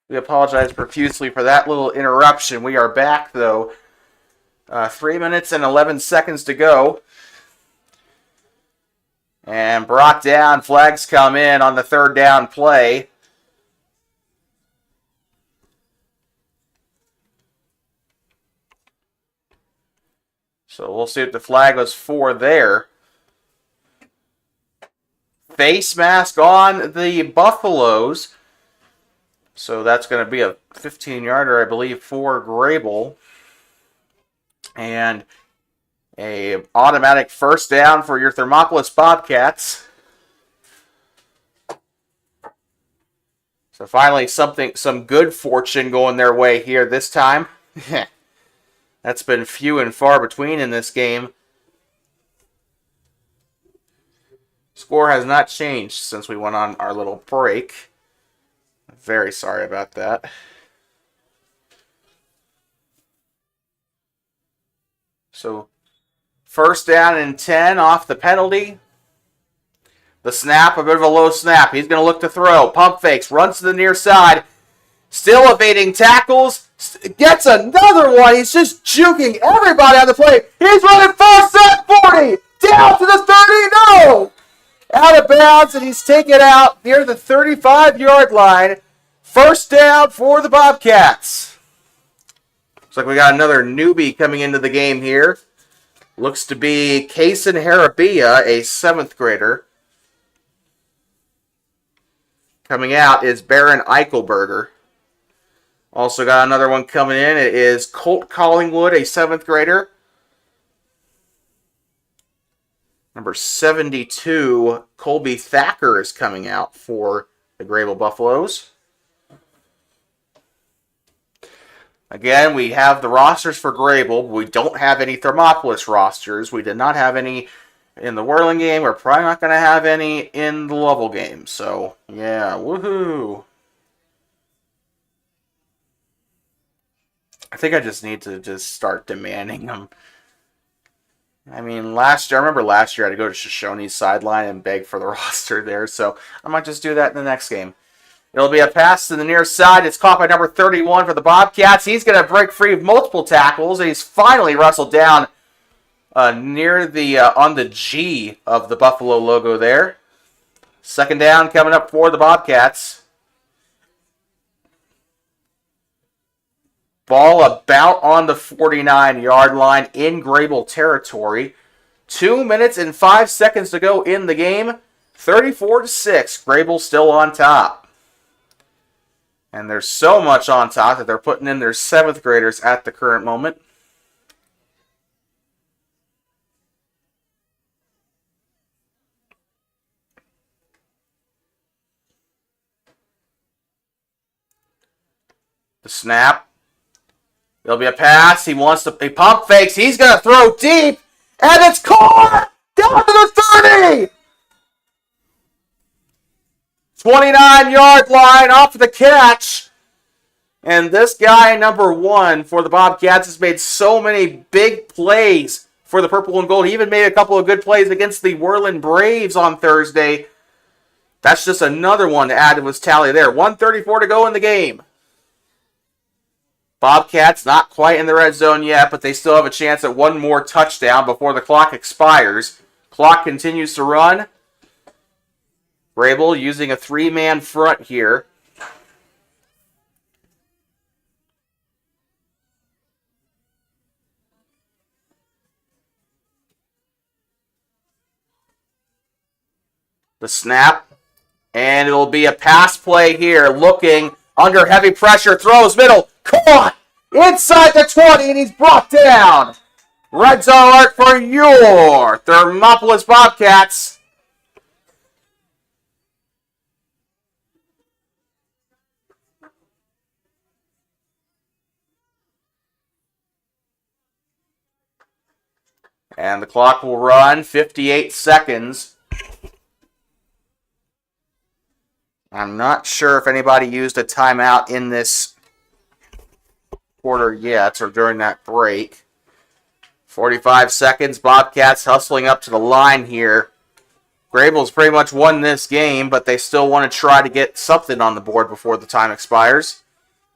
Speaker 1: We apologize profusely for that little interruption. We are back, though. 3 minutes and 11 seconds to go. And brought down. Flags come in on the third down play. So we'll see what the flag was for there. Face mask on the Buffaloes. So that's going to be a 15-yarder, I believe, for Greybull. And a automatic first down for your Thermopolis Bobcats. So finally some good fortune going their way here this time. That's been few and far between in this game. Score has not changed since we went on our little break. Very sorry about that. So, first down and 10 off the penalty. The snap, a bit of a low snap. He's going to look to throw. Pump fakes, runs to the near side. Still evading tackles. Gets another one. He's just juking everybody on the play. He's running far side 40. Down to the 30. No! Out of bounds, and he's taken out near the 35-yard line. First down for the Bobcats. Looks like we got another newbie coming into the game here. Looks to be Kaysen Harabia, a 7th grader. Coming out is Baron Eichelberger. Also got another one coming in. It is Colt Collingwood, a 7th grader. Number 72, Colby Thacker is coming out for the Greybull Buffaloes. Again, we have the rosters for Greybull, but we don't have any Thermopolis rosters. We did not have any in the Worland game. We're probably not going to have any in the Lovell game. So, yeah, woohoo. I think I just need to just start demanding them. I mean, I remember last year I had to go to Shoshone's sideline and beg for the roster there, so I might just do that in the next game. It'll be a pass to the near side. It's caught by number 31 for the Bobcats. He's going to break free of multiple tackles. He's finally wrestled down near the on the G of the Buffalo logo there. Second down coming up for the Bobcats. Ball about on the 49-yard line in Greybull territory. 2 minutes and 5 seconds to go in the game. 34-6. Greybull still on top. And there's so much on top that they're putting in their 7th graders at the current moment. The snap. There'll be a pass. He pump fakes. He's going to throw deep. And it's caught down to the 30. 29-yard line off the catch. And this guy, number 1 for the Bobcats, has made so many big plays for the Purple and Gold. He even made a couple of good plays against the Worland Braves on Thursday. That's just another one to add to his tally there. 1:34 to go in the game. Bobcats not quite in the red zone yet, but they still have a chance at one more touchdown before the clock expires. Clock continues to run. Greybull using a 3-man front here. The snap. And it'll be a pass play here. Looking under heavy pressure. Throws middle. Caught inside the 20, and he's brought down. Red zone alert for your Thermopolis Bobcats. And the clock will run 58 seconds. I'm not sure if anybody used a timeout in this quarter yet, or during that break. 45 seconds. Bobcats hustling up to the line here. Greybull's pretty much won this game, but they still want to try to get something on the board before the time expires.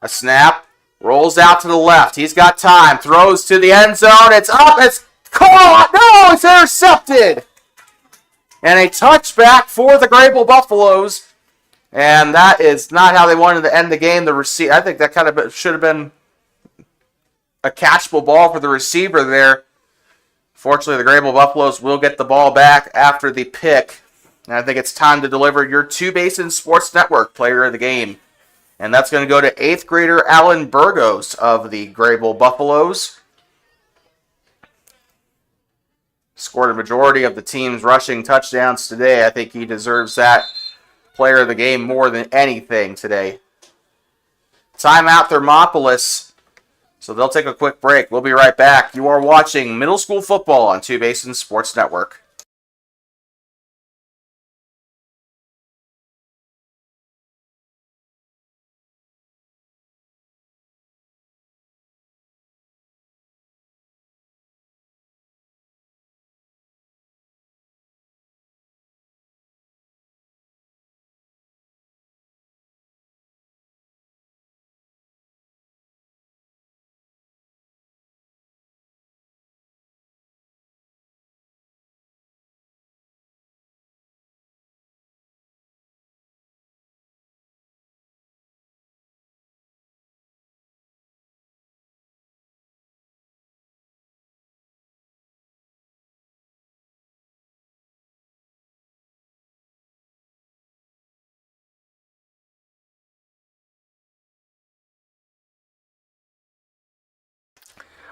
Speaker 1: A snap. Rolls out to the left. He's got time. Throws to the end zone. It's up. It's caught. No, it's intercepted. And a touchback for the Greybull Buffaloes. And that is not how they wanted to end the game. I think that kind of should have been a catchable ball for the receiver there. Fortunately, the Greybull Buffaloes will get the ball back after the pick. And I think it's time to deliver your Two Basin Sports Network player of the game. And that's going to go to 8th grader Alan Burgos of the Greybull Buffaloes. Scored a majority of the team's rushing touchdowns today. I think he deserves that player of the game more than anything today. Timeout Thermopolis. So they'll take a quick break. We'll be right back. You are watching middle school football on Two Basin Sports Network.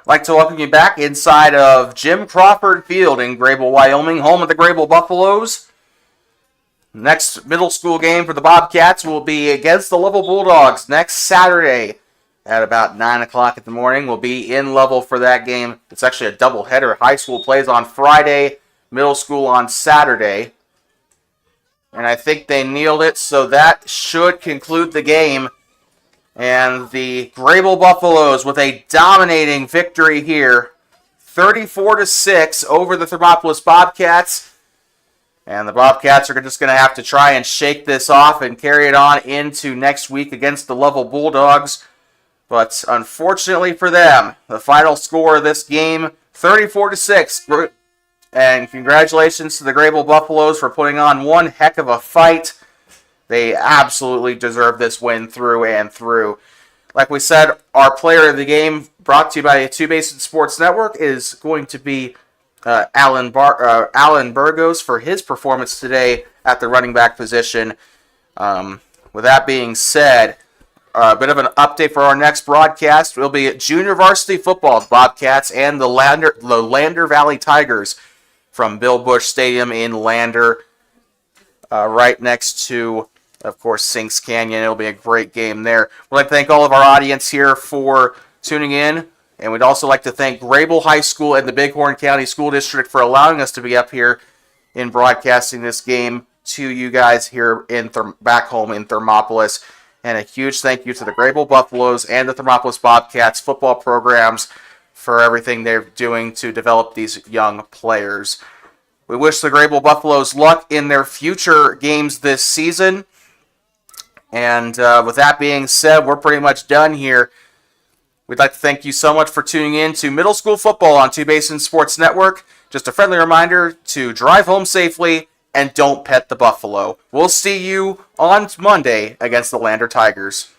Speaker 1: I'd like to welcome you back inside of Jim Crawford Field in Greybull, Wyoming, home of the Greybull Buffaloes. Next middle school game for the Bobcats will be against the Level Bulldogs next Saturday at about 9 o'clock in the morning. We'll be in Level for that game. It's actually a doubleheader. High school plays on Friday, middle school on Saturday. And I think they nailed it, so that should conclude the game. And the Greybull Buffaloes with a dominating victory here, 34-6 over the Thermopolis Bobcats. And the Bobcats are just going to have to try and shake this off and carry it on into next week against the Level Bulldogs. But unfortunately for them, the final score of this game, 34-6. And congratulations to the Greybull Buffaloes for putting on one heck of a fight. They absolutely deserve this win through and through. Like we said, our player of the game, brought to you by the Two Basin Sports Network, is going to be Alan Burgos for his performance today at the running back position. With that being said, a bit of an update for our next broadcast will be junior varsity football, Bobcats, and the Lander Valley Tigers from Bill Bush Stadium in Lander, right next to, of course, Sinks Canyon. It'll be a great game there. We'd like to thank all of our audience here for tuning in. And we'd also like to thank Greybull High School and the Bighorn County School District for allowing us to be up here in broadcasting this game to you guys here in back home in Thermopolis. And a huge thank you to the Greybull Buffaloes and the Thermopolis Bobcats football programs for everything they're doing to develop these young players. We wish the Greybull Buffaloes luck in their future games this season. And with that being said, we're pretty much done here. We'd like to thank you so much for tuning in to Middle School Football on Two Basin Sports Network. Just a friendly reminder to drive home safely and don't pet the buffalo. We'll see you on Monday against the Lander Tigers.